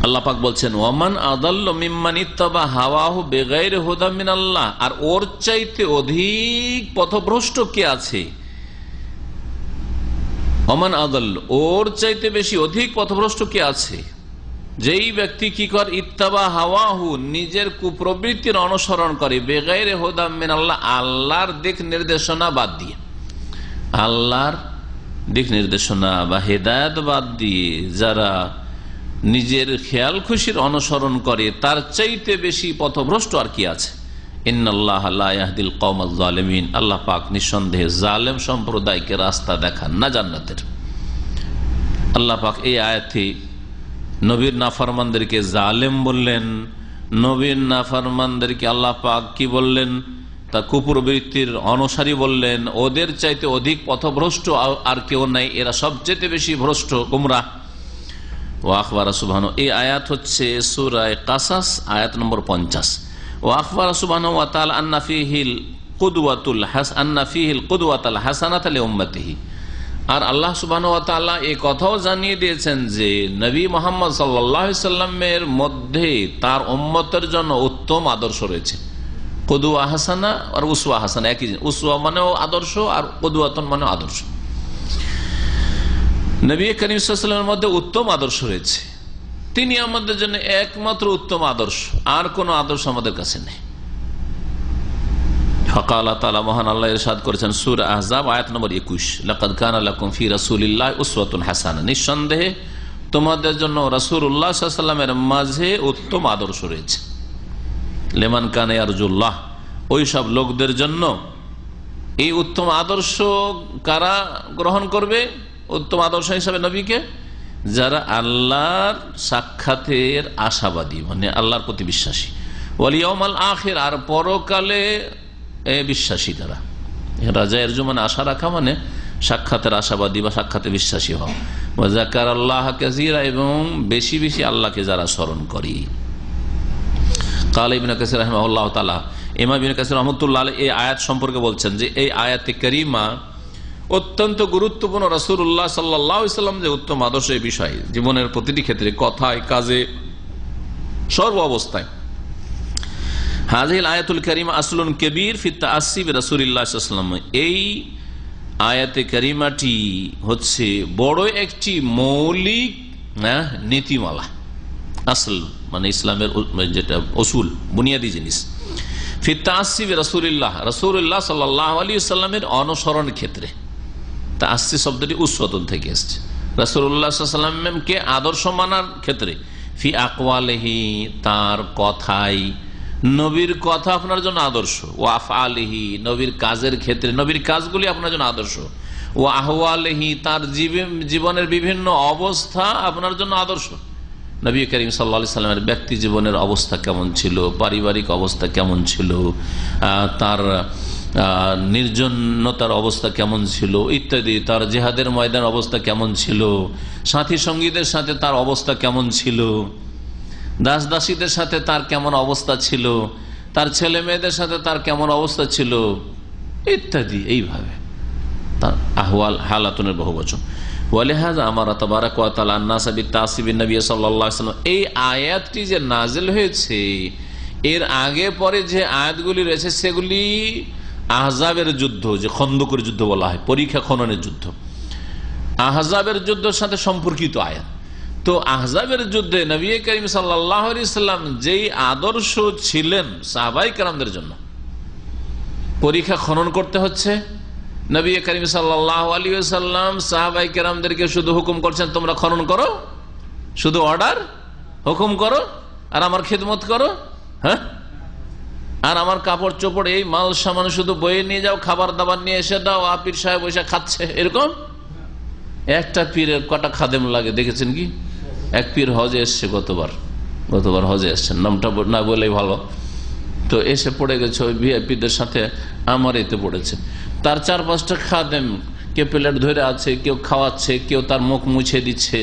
আল্লাহ পাক বলছেন, ওয়ামান আদাল্লু মিম্মান ইত্তাবা হাওয়াহু বিগাইরি হুদা মিনাল্লাহ, আর ওর চাইতে অধিক পথভ্রষ্ট কে আছে। ওয়ামান আদাল্লু, ওর চাইতে বেশি অধিক পথভ্রষ্ট কে আছে, যেই ব্যক্তি কি করে, ইত্তাবা হাওয়াহু, নিজের কুপ্রবৃত্তির অনুসরণ করে, বেগাইরে হুদা মিনাল্লাহ, আল্লাহর দিক নির্দেশনা বাদ দিয়ে, আল্লাহর দিক নির্দেশনা বা হেদায়েত বাদ দিয়ে যারা নিজের খেয়াল খুশির অনুসরণ করে, তার চাইতে বেশি পথভ্রষ্ট আর কি আছে। ইন্নাল্লাহ লা ইয়াহদিল কওমাজ জালিমিন, আল্লাহ পাক নিঃসন্দেহে জালেম সম্প্রদায়কে রাস্তা দেখান না জান্নাতের। আল্লাহ পাক এই আয়াতে নবীর নাফরমানদেরকে জালেম বললেন, নবীর নাফরমানদেরকে আল্লাহ পাক কি বললেন, তা কুপ্রবৃত্তির অনুসারী বললেন। ওদের চাইতে অধিক পথভ্রষ্ট আর কেউ নাই, এরা সবচেয়ে বেশি ভ্রষ্ট, গুমরাহ। ও আখবারা সুবহানাহু, এই আয়াত হচ্ছে সূরা কাসাস আয়াত নম্বর 50। ও আখবারা সুবহানাহু ওয়া তাআলা আন্না ফীহিল কুদওয়াতুল হাসানাতা লিউম্মতিহি, আর আল্লাহ সুবহানাহু ওয়া তাআলা এই কথাও জানিয়ে দিয়েছেন যে নবী মুহাম্মদ সাল্লাল্লাহু আলাইহি সাল্লামের মধ্যে তার উম্মতের জন্য উত্তম আদর্শ রয়েছে। কুদওয়া হাসানা আর উসওয়া হাসানা একই জিনিস। উসওয়া মানেও আদর্শ, আর কুদওয়াতুন মানেও আদর্শ। নবী করিম সাল্লাল্লাহু আলাইহি ওয়াসাল্লামের মধ্যে উত্তম আদর্শ রয়েছে, তিনি আমাদের জন্য একমাত্র উত্তম আদর্শ, আর কোন আদর্শ আমাদের কাছে নেই। ফাকালা তাআলা, মহান আল্লাহ ইরশাদ করেছেন সূরা আহজাব আয়াত নম্বর 21, লাকাদ কানা লাকুম ফি রাসূলিল্লাহি উসওয়াতুন হাসানাহ, নিঃসন্দেহে তোমাদের জন্য রাসূলুল্লাহ সাল্লাল্লাহু আলাইহি ওয়াসাল্লামের মাঝে উত্তম আদর্শ রয়েছে। লিমান কানা ইয়ারজুল্লাহ, ওই সব লোকদের জন্য। এই উত্তম আদর্শ কারা গ্রহণ করবে উত্তম আদর্শ হিসাবে নবীকে? যারা আল্লাহর সাক্ষাতের আশাবাদী, মানে আল্লাহর প্রতি বিশ্বাসী, ওয়াল ইয়াউমাল আখির, আর পরকালে বিশ্বাসী তারা। রাজা এর মানে আশা রাখা, মানে সাক্ষাতের আশাবাদী বা সাক্ষাতে বিশ্বাসী হওয়া। ওয়া যাকারাল্লাহ কাসীরা, এবং বেশি বেশি আল্লাহকে যারা স্মরণ করি। কাল ইবনে কাসীর রাহিমাহুল্লাহ তাআলা, ইমাম ইবনে কাসীর রাহমাতুল্লাহ আলাইহি এই আয়াত সম্পর্কে বলছেন যে এই আয়াতে কারিমা অত্যন্ত গুরুত্বপূর্ণ। রাসূলুল্লাহ সাল্লাল্লাহু আলাইহি ওয়াসাল্লাম যে উত্তম আদর্শ, এই বিষয়ে জীবনের প্রতিটি ক্ষেত্রে, কথায়, কাজে, সর্ব অবস্থায়। হাযিহিল আয়াতুল কারিমা আসলুন কবীর ফি তাআসসি বিরাসূলিল্লাহ সাল্লাল্লাহু আলাইহি ওয়াসাল্লাম, এই আয়াতে কারিমাটি হচ্ছে বড় একটি মৌলিক নীতিমালা, আসল মানে ইসলামের যেটা অসুল, বুনিয়াদী জিনিস। ফি তাসসিব রাসূলিল্লাহ, রাসূলুল্লাহ সাল্লাল্লাহু আলাইহি ওয়াসাল্লামের অনুসরণ ক্ষেত্রে। তাসসি শব্দটি উসওয়াতুন থেকে এসেছে, রাসূলুল্লাহ সাল্লাল্লাহু আলাইহি ওয়াসাল্লামকে আদর্শ মানার ক্ষেত্রে। ফি আকওয়ালিহি, তার কথাই, নবীর কথা আপনার জন্য আদর্শ। ও আফআলিহি, নবীর কাজের ক্ষেত্রে, নবীর কাজগুলি আপনার জন্য আদর্শ। ও আহওয়ালিহি, তার জীবনের বিভিন্ন অবস্থা আপনার জন্য আদর্শ। নবী করিম সাল্লাল্লাহু আলাইহি সাল্লামের ব্যক্তি জীবনের অবস্থা কেমন ছিল, পারিবারিক অবস্থা কেমন ছিল, তার নির্জনতার অবস্থা কেমন ছিল ইত্যাদি, তার জিহাদের ময়দান অবস্থা কেমন ছিল, সাথী সঙ্গীদের সাথে তার অবস্থা কেমন ছিল, দাস দাসীদের সাথে তার কেমন অবস্থা ছিল, তার ছেলে মেয়েদের সাথে তার কেমন অবস্থা ছিল ইত্যাদি। এইভাবে তার আহওয়াল, হালাতুনের বহুবচন। ওয়ালিহাযা আমারা তাবারাকা ওয়া তাআলা আন-নাস বিত-তাসসিবিন নবী সাল্লাল্লাহু আলাইহি ওয়াসাল্লাম। এই আয়াতটি যে নাজিল হয়েছে, এর আগে পরে যে আয়াতগুলি রয়েছে সেগুলি আহজাবের যুদ্ধ, যে খন্দকের যুদ্ধ বলা হয়, পরীক্ষা খননের যুদ্ধ, আহজাবের যুদ্ধের সাথে সম্পর্কিত আয়াত। তো আহজাবের যুদ্ধে নবী করিম সাল্লাল্লাহু আলাইহি ওয়াসাল্লাম যেই আদর্শ ছিলেন সাহাবায়ে কেরামদের জন্য, পরীক্ষা খনন করতে হচ্ছে। নবী করিম সাল্লাল্লাহু আলাইহি ওয়াসাল্লাম সাহাবায়ে কেরামদেরকে শুধু হুকুম করছেন তোমরা খনন করো, শুধু অর্ডার, হুকুম করো আর আমার খিদমত করো, হ্যাঁ, আর আমার কাপড় চোপড় এই মাল সামান শুধু বয়ে নিয়ে যাও, খাবার দাবার নিয়ে এসে দাও, পীর সাহেব বসে খাচ্ছে, এরকম। একটা পীরের কটা খাদেম লাগে দেখেছেন কি? এক পীর হজে এসছে, গতবার হজে এসছেন, নামটা না বলেই ভালো। তো এসে পড়ে গেছে ওই ভিআইপিদের সাথে, আমার এতে পড়েছে। তার 4-5টা খাদেম, কেউ প্লেট ধরে আছে, কেউ খাওয়াচ্ছে, কেউ তার মুখ মুছে দিচ্ছে,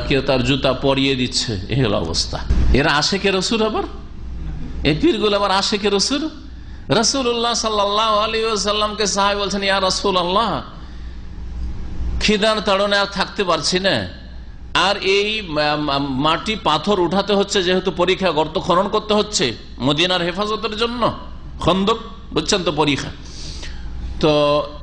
কেউ তার জুতা পরিয়ে দিচ্ছে। এই হলো অবস্থা। এরা আশেকে রসুল, আবার এই পীরগুলো আবার আশেকে রসুল। রাসূলুল্লাহ সাল্লাল্লাহু আলাইহি ওয়াসাল্লামকে সাহাবী বলছেন, ইয়া রাসূলুল্লাহ, খিদার তাড়নে আর থাকতে পারছি না, আর এই মাটি পাথর উঠাতে হচ্ছে, যেহেতু পরীক্ষা, গর্ত খনন করতে হচ্ছে মদিনার হেফাজতের জন্য, খন্দক বুঝছেন তো, পরীক্ষা। তো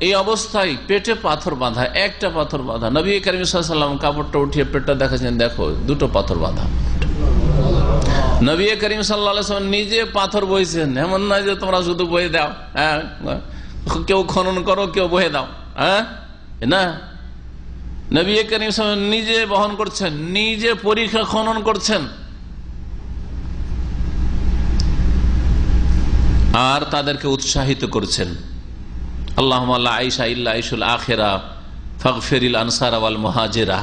এই অবস্থায় পেটে পাথর বাঁধা, একটা পাথর বাঁধা। নবী করিম সাল্লাল্লাহু আলাইহি ওয়াসাল্লাম কাপড়টা উঠিয়ে পেটটা দেখাচ্ছেন, দেখো 2টো পাথর বাঁধা। নবী করিম সাল্লাল্লাহু আলাইহি ওয়াসাল্লাম নিজে পাথর বইছেন, এমন নয় যে তোমরা শুধু বয়ে দাও, হ্যাঁ, কেউ খনন করো, কেউ বয়ে দাও, হ্যাঁ, না। নবী করিম সাল্লাল্লাহু আলাইহি ওয়াসাল্লাম নিজে বহন করছেন, নিজে পরীক্ষা খনন করছেন, আর তাদেরকে উৎসাহিত করছেন। আল্লাহুম্মা লা আইশা ইল্লা আইশুল আখিরা ফাগফিরিল আনসারা ওয়াল মুহাজিরা।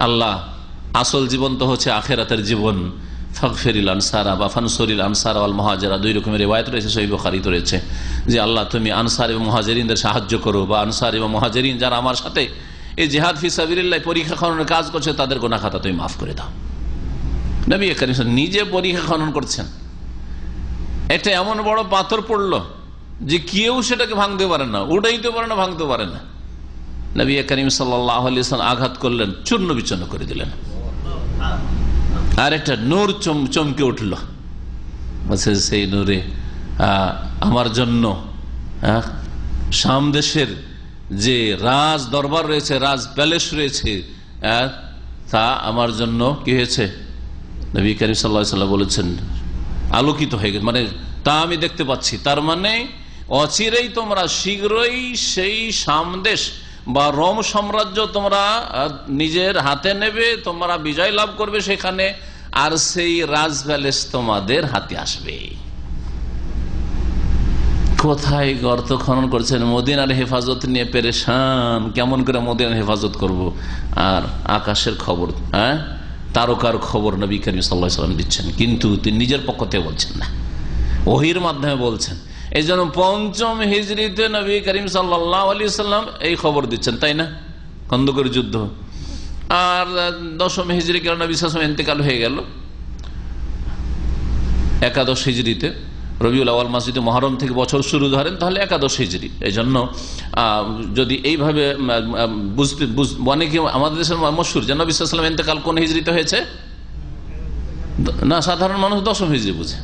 আল্লাহ, আসল জীবন তো হচ্ছে আখিরাতের জীবন। ফাগফিরিল আনসারা বা ফানসুরিল আনসারা ওয়াল মুহাজিরা, 2 রকমের রিওয়ায়াত রয়েছে, সহিহ বুখারীতে রয়েছে যে আল্লাহ তুমি আনসার এবং মুহাজিরিনদের সাহায্য করো, বা আনসার এবং মুহাজিরিন যারা আমার সাথে এই জিহাদ ফি সাবিলিল্লাহ পরীক্ষা খননের কাজ করছে, তাদের গুনাহ খাতা তুমি মাফ করে দাও। নবী করিম নিজে পরীক্ষা খনন করছেন। একটা এমন বড় পাথর পড়লো যে কেউ সেটাকে ভাঙতে পারে না, উঠাইতে পারে না, ভাঙতে পারে না। নবী করিম সাল্লাল্লাহু আলাইহি ওয়াসাল্লাম আঘাত করলেন, চূর্ণ বিচূর্ণ করে দিলেন। আর একটা নূর চমকে উঠল, বলছে সেই নূরে আমার জন্য শাম দেশের যে রাজ দরবার রয়েছে, রাজ প্যালেস রয়েছে, তা আমার জন্য কি হয়েছে? নবী করিম সাল্লাল্লাহু আলাইহি ওয়াসাল্লাম বলেছেন আলোকিত হয়ে গেছে, মানে তা আমি দেখতে পাচ্ছি। তার মানে অচিরেই তোমরা, শীঘ্রই সেই সামদেশ বা রোম সাম্রাজ্য তোমরা নিজের হাতে নেবে, তোমরা বিজয় লাভ করবে সেখানে, আর সেই রাজ প্যালেস তোমাদের হাতে আসবে। কোথায় গর্ত খনন করছেন, মদিনার হেফাজত নিয়ে পেরেশান, কেমন করে মদিনার হেফাজত করব। আর আকাশের খবর, হ্যাঁ, তারকার খবর নবী করিম সাল্লাল্লাহু আলাইহি ওয়াসাল্লাম দিচ্ছেন, কিন্তু তিনি নিজের পক্ষ থেকে বলছেন না, ওহীর মাধ্যমে বলছেন। এই জন্য 5ম হিজরিতে নবী করিম সাল্লাল্লাহু আলাইহি ওয়াসাল্লাম এই খবর দিচ্ছেন, তাই না, খন্দকের যুদ্ধ। আর 10ম হিজরি কারণ নবী সাল্লাল্লাহু আলাইহি ওয়াসাল্লাম ইন্তেকাল হয়ে গেল 11 হিজরিতে। রবিউল আউয়াল মাস যদি মুহররম থেকে বছর শুরু ধরেন তাহলে 11 হিজরি। এই জন্য যদি এইভাবে বুঝতে, অনেকে আমাদের দেশের মশহুর যে নবী সাল্লাল্লাহু আলাইহি ওয়াসাল্লাম ইন্তেকাল কোন হিজরিতে হয়েছে না, সাধারণ মানুষ 10ম হিজরি বুঝে,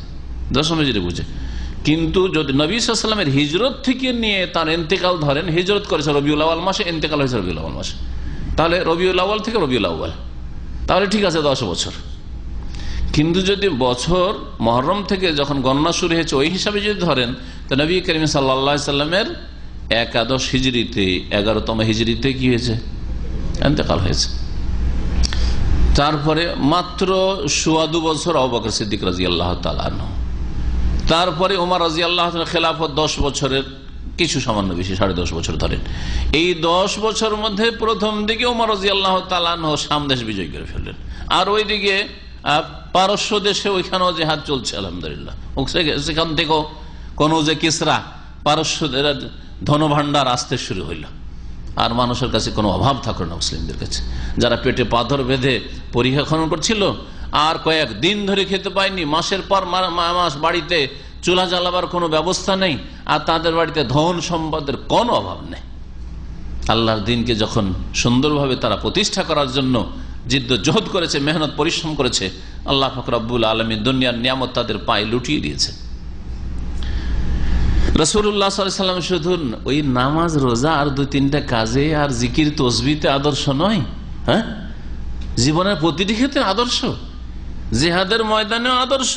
10ম হিজরি বুঝে। কিন্তু যদি নবী সাল্লাল্লাহু আলাইহি ওয়াসাল্লামের হিজরত থেকে নিয়ে তার ইন্তেকাল ধরেন, হিজরত করেছে রবিউল আউয়াল মাসে, ইন্তেকাল হয়েছে রবিউল আউয়াল মাসে, তাহলে রবিউল আউয়াল থেকে রবিউল আউয়াল, তাহলে ঠিক আছে 10 বছর। কিন্তু যদি বছর মুহররম থেকে যখন গণনা শুরু হয়েছে ওই হিসাবে যদি ধরেন, তো নবী করিম সাল্লাল্লাহু আলাইহি সাল্লামের একাদশ হিজরিতে 11তম হিজরিতে কি হয়েছে? ইন্তেকাল হয়েছে। তারপরে মাত্র 2.25 বছর আবু বকর সিদ্দিক রাদিয়াল্লাহু তাআলা আনহু, তারপরে ওমর রাদিয়াল্লাহু তাআলা খেলাফত 10 বছরের কিছু সামান্য বেশি, 10.5 বছর ধরেন। এই 10 বছর মধ্যে প্রথম দিকে ওমর রাদিয়াল্লাহু তাআলা আনহু শাম দেশ বিজয় করে ফেললেন, আর ওইদিকে পারস্য দেশে ওইখানেও জিহাদ চলছে আলহামদুলিল্লাহ। সেখান থেকেও কোন যে কিসরা পারস্যদের ধনভাণ্ডার আসতে শুরু হইল, আর মানুষের কাছে কোনো অভাব থাকলো না। মুসলিমদের কাছে যারা পেটে পাথর বেঁধে পরীক্ষা খনন করছিল আর কয়েক দিন ধরে খেতে পায়নি, মাসের পর মাস বাড়িতে চুলা জ্বালাবার কোনো ব্যবস্থা নেই, আর তাদের বাড়িতে ধন সম্পদের কোনো অভাব নেই। আল্লাহর দিনকে যখন সুন্দরভাবে তারা প্রতিষ্ঠা করার জন্য জিদ্দোজহদ করেছে, মেহনত পরিশ্রম করেছে, আল্লাহ পাক রব্বুল আলামিন দুনিয়ার নিয়ামত তাদের পায়ে লুটিয়ে দিয়েছে। রাসূলুল্লাহ সাল্লাল্লাহু আলাইহি ওয়াসাল্লাম শুধু ওই নামাজ রোজা আর 2-3টা কাজে আর জিকির তসবিতে আদর্শ নয়, হ্যাঁ, জীবনের প্রতিটি ক্ষেত্রে আদর্শ, জিহাদের ময়দানেও আদর্শ।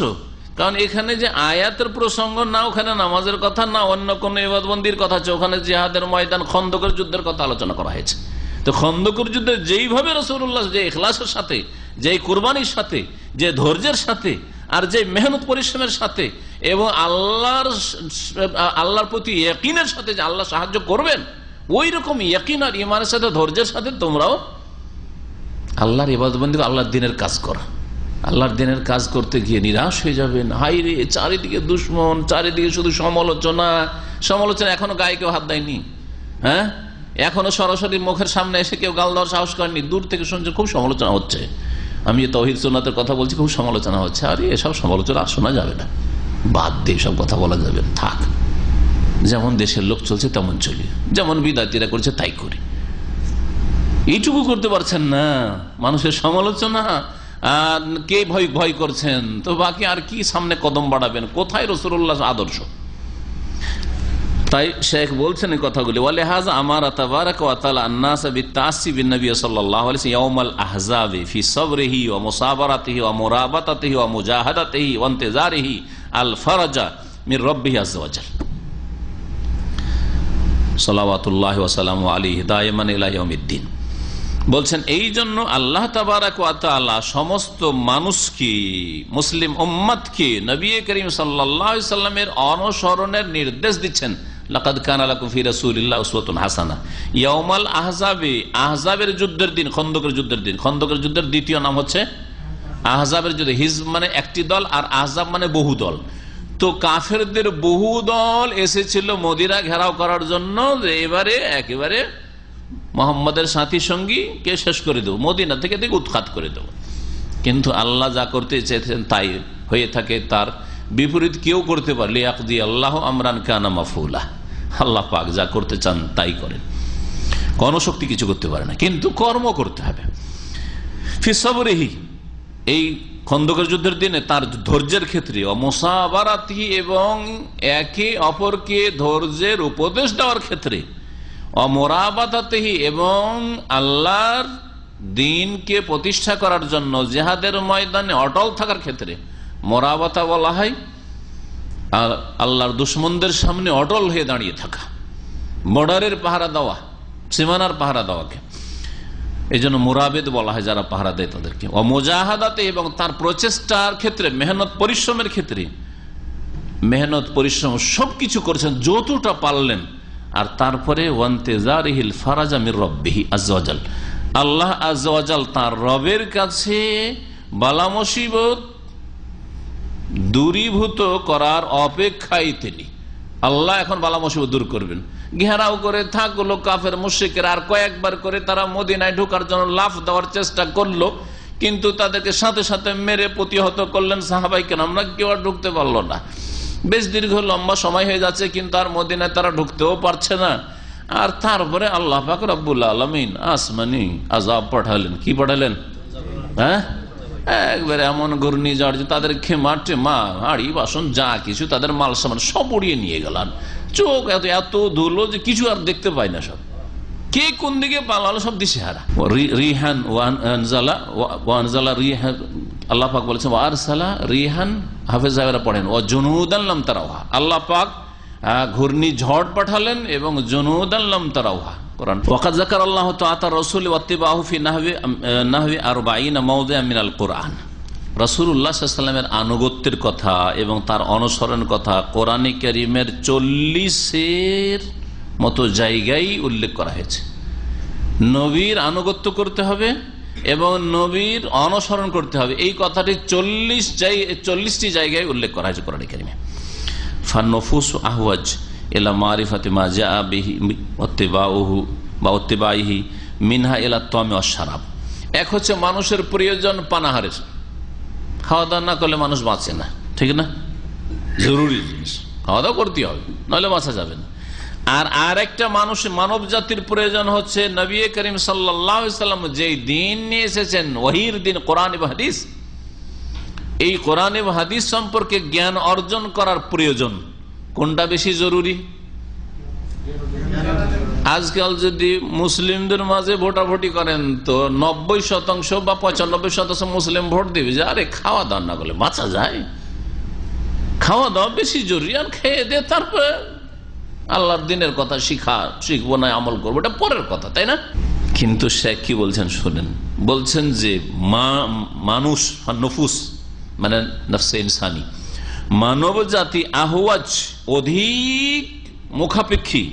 কারণ এখানে যে আয়াতের প্রসঙ্গ না, ওখানে নামাজের কথা না, অন্য কোন ইবাদতবন্দির কথা আছে, ওখানে জিহাদের ময়দান খন্দকের যুদ্ধের কথা আলোচনা করা হয়েছে। তো খন্দকের যুদ্ধে যেইভাবে রাসূলুল্লাহ যে ইখলাসের সাথে, যে কুরবানির সাথে, যে ধৈর্যের সাথে, আর যে মেহনত পরিশ্রমের সাথে এবং আল্লাহর প্রতি ইয়াকিনের সাথে যে আল্লাহ সাহায্য করবেন, ওই রকম ইয়াকিন আর ঈমানের সাথে ধৈর্যের সাথে তোমরাও আল্লাহর ইবাদতবন্দি, আল্লাহর দ্বীনের কাজ করা। আল্লাহর দ্বীনের কাজ করতে গিয়ে নিরাশ হয়ে যাবেন, হাই রে চারিদিকে দুশ্মন, চারিদিকে শুধু সমালোচনা। এখনো গায়ে কেউ হাত দেয়নি, হ্যাঁ, এখনো সরাসরি মুখের সামনে এসে কেউ গাল দেওয়ার সাহস করেনি, দূর থেকে শুনছে খুব সমালোচনা হচ্ছে। আমি তাওহীদ সুন্নাতের কথা বলছি, খুব সমালোচনা হচ্ছে। আরে এসব সমালোচনা আর শোনা যাবে না, বাদ দিয়ে সব কথা বলা যাবে, থাক, যেমন দেশের লোক চলছে তেমন চলি, যেমন বিদাতিরা করছে তাই করি। এইটুকু করতে পারছেন না, মানুষের সমালোচনা কে ভয় করছেন, তো বাকি আর কি সামনে কদম বাড়াবেন? কোথায় রাসূলুল্লাহ আদর্শ? তাই শেখ বলছেন এই কথাগুলি, ওয়ালিহাযা আমারা তাবারাকা ওয়া তাআলা আন-নাস বিত-তা'আসসি বিন-নবী সাল্লাল্লাহু আলাইহি ওয়া সাল্লাম ইয়াউমাল আহজাবি ফি সাবরিহি ওয়া মুসাবারাতিহি ওয়া মুরাবাতাতিহি ওয়া মুজাহাদাতিহি ওয়া ইনতিজারিহি আল-ফারাজা মির রাব্বিহি আযজা ওয়া জাল সালাওয়াতুল্লাহি ওয়া সালামু আলাইহি দায়মান ইলা ইয়াউমিদ্দিন। বলছেন এই জন্য আল্লাহ তাবারাক ওয়া তাআলা সমস্ত মানুষকে, মুসলিম উম্মতকে নবী করিম সাল্লাল্লাহু আলাইহি সাল্লামের অনুসরণের নির্দেশ দিচ্ছেন। লাকাদ কানা লাকুম ফি রাসূলিল্লাহি উসওয়াতুন হাসানাহ। ইয়াউমাল আহজাবে, আহজাবের যুদ্ধের দিন, খন্দকের যুদ্ধের দিন। খন্দকের যুদ্ধের দ্বিতীয় নাম হচ্ছে আহজাবের যুদ্ধ। হিজব মানে একটি দল, আর আহজাব মানে বহু দল। তো কাফেরদের বহু দল এসেছিল মদিনা ঘেরাও করার জন্য, এবারে একেবারে মোহাম্মদের সাথী সঙ্গী কে শেষ করে দেবো, মদিনা থেকে উৎখাত করে দেবো। কিন্তু আল্লাহ যা করতে চেয়েছেন তাই হয়ে থাকে, তার বিপরীত কেউ করতে পারলে ইয়াকদি আল্লাহ আমরান কানা মাফউলা। আল্লাহ পাক যা করতে চান তাই করেন, কোন শক্তি কিছু করতে পারে না, কিন্তু কর্ম করতে হবে। ফি সাবরিহি, এই খন্দকের যুদ্ধের দিনে তার ধৈর্যের ক্ষেত্রে, মুসাবারাতিহি এবং একে অপরকে ধৈর্যের উপদেশ দেওয়ার ক্ষেত্রে, অমরাবাতাতিহি এবং আল্লাহর দ্বীনকে প্রতিষ্ঠা করার জন্য জিহাদের ময়দানে অটল থাকার ক্ষেত্রে মোরাবাতা বলা হয়। আর আল্লাহর দুশমনদের সামনে অটল হয়ে দাঁড়িয়ে থাকা, বর্ডারের পাহারা দেওয়া, সীমানার পাহারা দেওয়াকে এই জন্য মোরাবেদ বলা হয়, যারা পাহারা দেয় তাদেরকে। অমুজাহাদাতে, এবং তার প্রচেষ্টার ক্ষেত্রে, মেহনত পরিশ্রমের ক্ষেত্রে, মেহনত পরিশ্রম সবকিছু করেছেন যতটা পারলেন। আর তারপরে ওয়ান্তেজারিহিল ফারাজা মির রাব্বিহি আযজা ওয়া জাল, আল্লাহ আযজা ওয়া জাল তার রবের কাছে বালা মুসিবত দূরীভূত করার অপেক্ষায় তিনি। আল্লাহ এখন বালা মুসিবত দূর করবেন। ঘেরাও করে থাকলো কাফের মুশরিকরা, আর কয়েকবার করে তারা মদিনায় ঢোকার জন্য লাফ দেওয়ার চেষ্টা করলো, কিন্তু তাদেরকে সাথে সাথে মেরে প্রতিহত করলেন সাহাবায়ে কেরামরা, কেউ আর ঢুকতে পারলো না। বেশ দীর্ঘ লম্বা সময় হয়ে যাচ্ছে, কিন্তু আর মদিনায় তারা ঢুকতেও পারছে না। আর তারপরে আল্লাহ পাক রব্বুল আলামিন আসমানি আযাব পাঠালেন। কি পাঠালেন? হ্যাঁ, একবারে এমন ঘূর্ণিঝড় যে তাদের খেমা টেমা হাড়ি বাসন যা কিছু তাদের মাল সামান সব উড়িয়ে নিয়ে গেলাম। চোখ এত ধুলো যে কিছু আর দেখতে পাই না, সব কে কোন দিকে পালালো সব দিশেহারা। রিহান ওয়ানজালা রিহান আল্লাহ পাক বলেছেন আরসালা রিহান, হাফেজ সাহেবরা পড়েন, ও জুনুদান লাম তারাউহা, আল্লাহ পাক ঘূর্ণি ঝড় পাঠালেন এবং জুনুদান লাম তারাউহা। কোরআন ওয়াকাদ যাকার আল্লাহু তাআলা রাসূল ওয়াত্তিবাহু ফি নাহবি 40 মাওদিআ মিনাল কোরআন। রাসূলুল্লাহ সাল্লাল্লাহু আলাইহি ওয়াসাল্লামের আনুগত্যের কথা এবং তার অনুসরণের কথা কোরআনে কারীমের 40-এর মতো জায়গায় উল্লেখ করা হয়েছে। নবীর আনুগত্য করতে হবে এবং নবীর অনুসরণ করতে হবে, এই কথাটি 40টি জায়গায় উল্লেখ করা হয়েছে কোরআনে কারীমে। ফান্নুফুস আহওয়াজ ইলা মারিফাতি মা জাআ বিহি ওয়াত্তিবাউহু বা ওয়াত্তিবাইহি মিনহা ইলা তামি ওয়াশ শারাব। এক হচ্ছে মানুষের প্রয়োজন পানাহারের, খাওয়া দাওয়া না করলে মানুষ বাঁচে না, ঠিক না? জরুরি জিনিস, খাওয়া দাওয়া করতে হবে, নাহলে বাঁচা যাবে না। আর একটা মানব জাতির প্রয়োজন হচ্ছে নবী করিম সাল্লাল্লাহু আলাইহি সাল্লাম যেই দিন নিয়ে এসেছেন, ওহীর দিন, কোরআন এবং হাদিস, এই কোরআন এবং হাদিস সম্পর্কে জ্ঞান অর্জন করার প্রয়োজন। কোনটা বেশি জরুরি? আজকাল যদি মুসলিমদের মাঝে ভোটাভুটি করেন তো 90% বা 95% মুসলিম ভোট দেবে যে আরে খাওয়া দাওয়া না করলে বাঁচা যায়, খাওয়া দাওয়া বেশি জরুরি, আর খেয়ে দে তারপরে আল্লাহর দিনের কথা শিখবো না আমল করবো, এটা পরের কথা, তাই না? কিন্তু শেখ কি বলছেন শোনেন, বলছেন যে মানুষ নফুস মানে নফসে ইনসানি, মানব জাতি আহওয়াজ অধিক মুখাপেক্ষী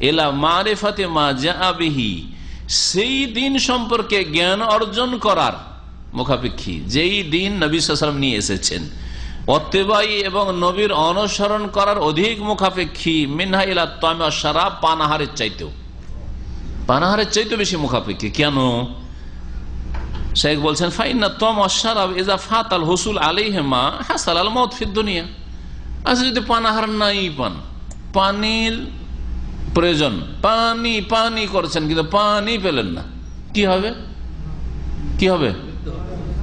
এলা মারিফাতে মা জাআ বিহি, সেই দিন সম্পর্কে জ্ঞান অর্জন করার মুখাপেক্ষী যেই দিন নবী সাল্লাল্লাহু আলাইহি ওয়াসাল্লাম নিয়ে এসেছেন, অত্তেবাই এবং নবীর অনুসরণ করার অধিক মুখাপেক্ষী মিনহা ইলা তামি ওয়াশ শারাব, পানাহারের চাইতেও বেশি মুখাপেক্ষী। কেন? শেখ বলছেন ফাইন্না তাম ওয়াশ শারাব ইযা ফাতাল হুসুল আলাইহিমা হাসালাল মাউত ফিদ দুনিয়া। আচ্ছা, যদি পানাহার নাই পান, পানির প্রয়োজন, পানি করছেন কিন্তু পানি পেলেন না, কি হবে?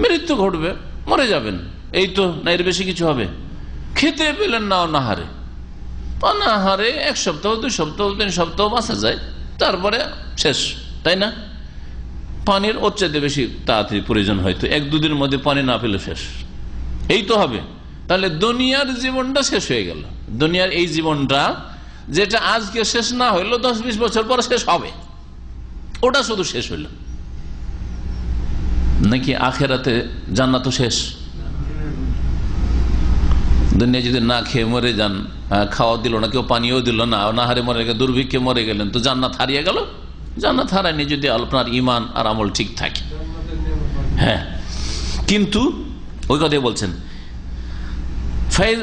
মৃত্যু ঘটবে, মরে যাবেন, এই তো না, এর বেশি কিছু হবে? খেতে পেলেন না অনাহারে 1 সপ্তাহ 2 সপ্তাহ 3 সপ্তাহ বাঁচা যায়, তারপরে শেষ, তাই না? পানির ওর চাইতে বেশি তাড়াতাড়ি প্রয়োজন, হয়তো 1-2 দিনের মধ্যে পানি না পেলে শেষ, এই তো হবে। তাহলে দুনিয়ার জীবনটা শেষ হয়ে গেল। দুনিয়ার এই জীবনটা যেটা আজকে শেষ না হইলো 10-20 বছর পরে শেষ হবে, ওটা শুধু শেষ হইল নাকি আখেরাতে জান্নাত শেষ? দুনিয়া যদি না খেয়ে মরে যান, খাওয়া দিল না, কেউ পানিও দিল না, অনাহারে মরে গেলেন, দুর্ভিক্ষে মরে গেলেন, তো জান্নাত হারিয়ে গেল? জান্নাত হারায়নি যদি আপনার ঈমান আর আমল ঠিক থাকে। হ্যাঁ, কিন্তু ওই কথাই বলছেন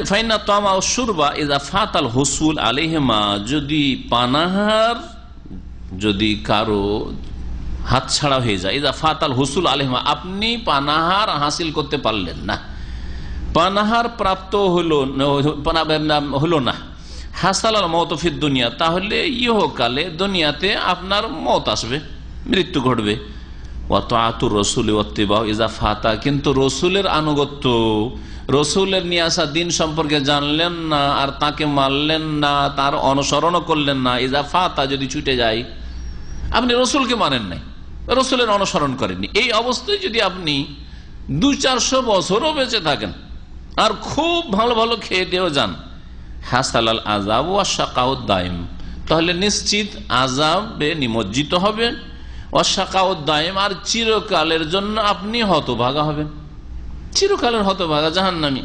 ফাইনা তামা ওয়াশ শুরবা ইযা ফাতাল হুসুল আলাইহিমা, যদি পানাহার যদি কারো হাতছাড়া হয়ে যায়, ইযা ফাতাল হুসুল আলাইহিমা, আপনি পানাহার হাসিল করতে পারলেন না, পানাহার প্রাপ্ত হলো না, হাসালাল মাউত ফিদ দুনিয়া, তাহলে ইহকালে দুনিয়াতে আপনার মওত আসবে, মৃত্যু ঘটবে। ওয়া তাআতুর রাসূল ওয়াত্তিবাউ ইযা ফাতা, কিন্তু রসুলের আনুগত্য, রসুলের নিয়ে আসা দিন সম্পর্কে জানলেন না আর তাকে মানলেন না, তার অনুসরণও করলেন না, ইযা ফাতা, যদি ছুটে যায়, আপনি রসুলকে মানেন নাই, রসুলের অনুসরণ করেননি, এই অবস্থায় যদি আপনি 200-400 বছরও বেঁচে থাকেন আর খুব ভালো ভালো খেয়ে দিয়েও যান, হাসালাল আযাব ওয়া শাকাউদ দাইম, তাহলে নিশ্চিত আযাবে নিমজ্জিত হবেন, ওয়া শাকাউদ দাইম, আর চিরকালের জন্য আপনি হতভাগা হবেন, চিরকালের হতভাগা, জাহান্নামী।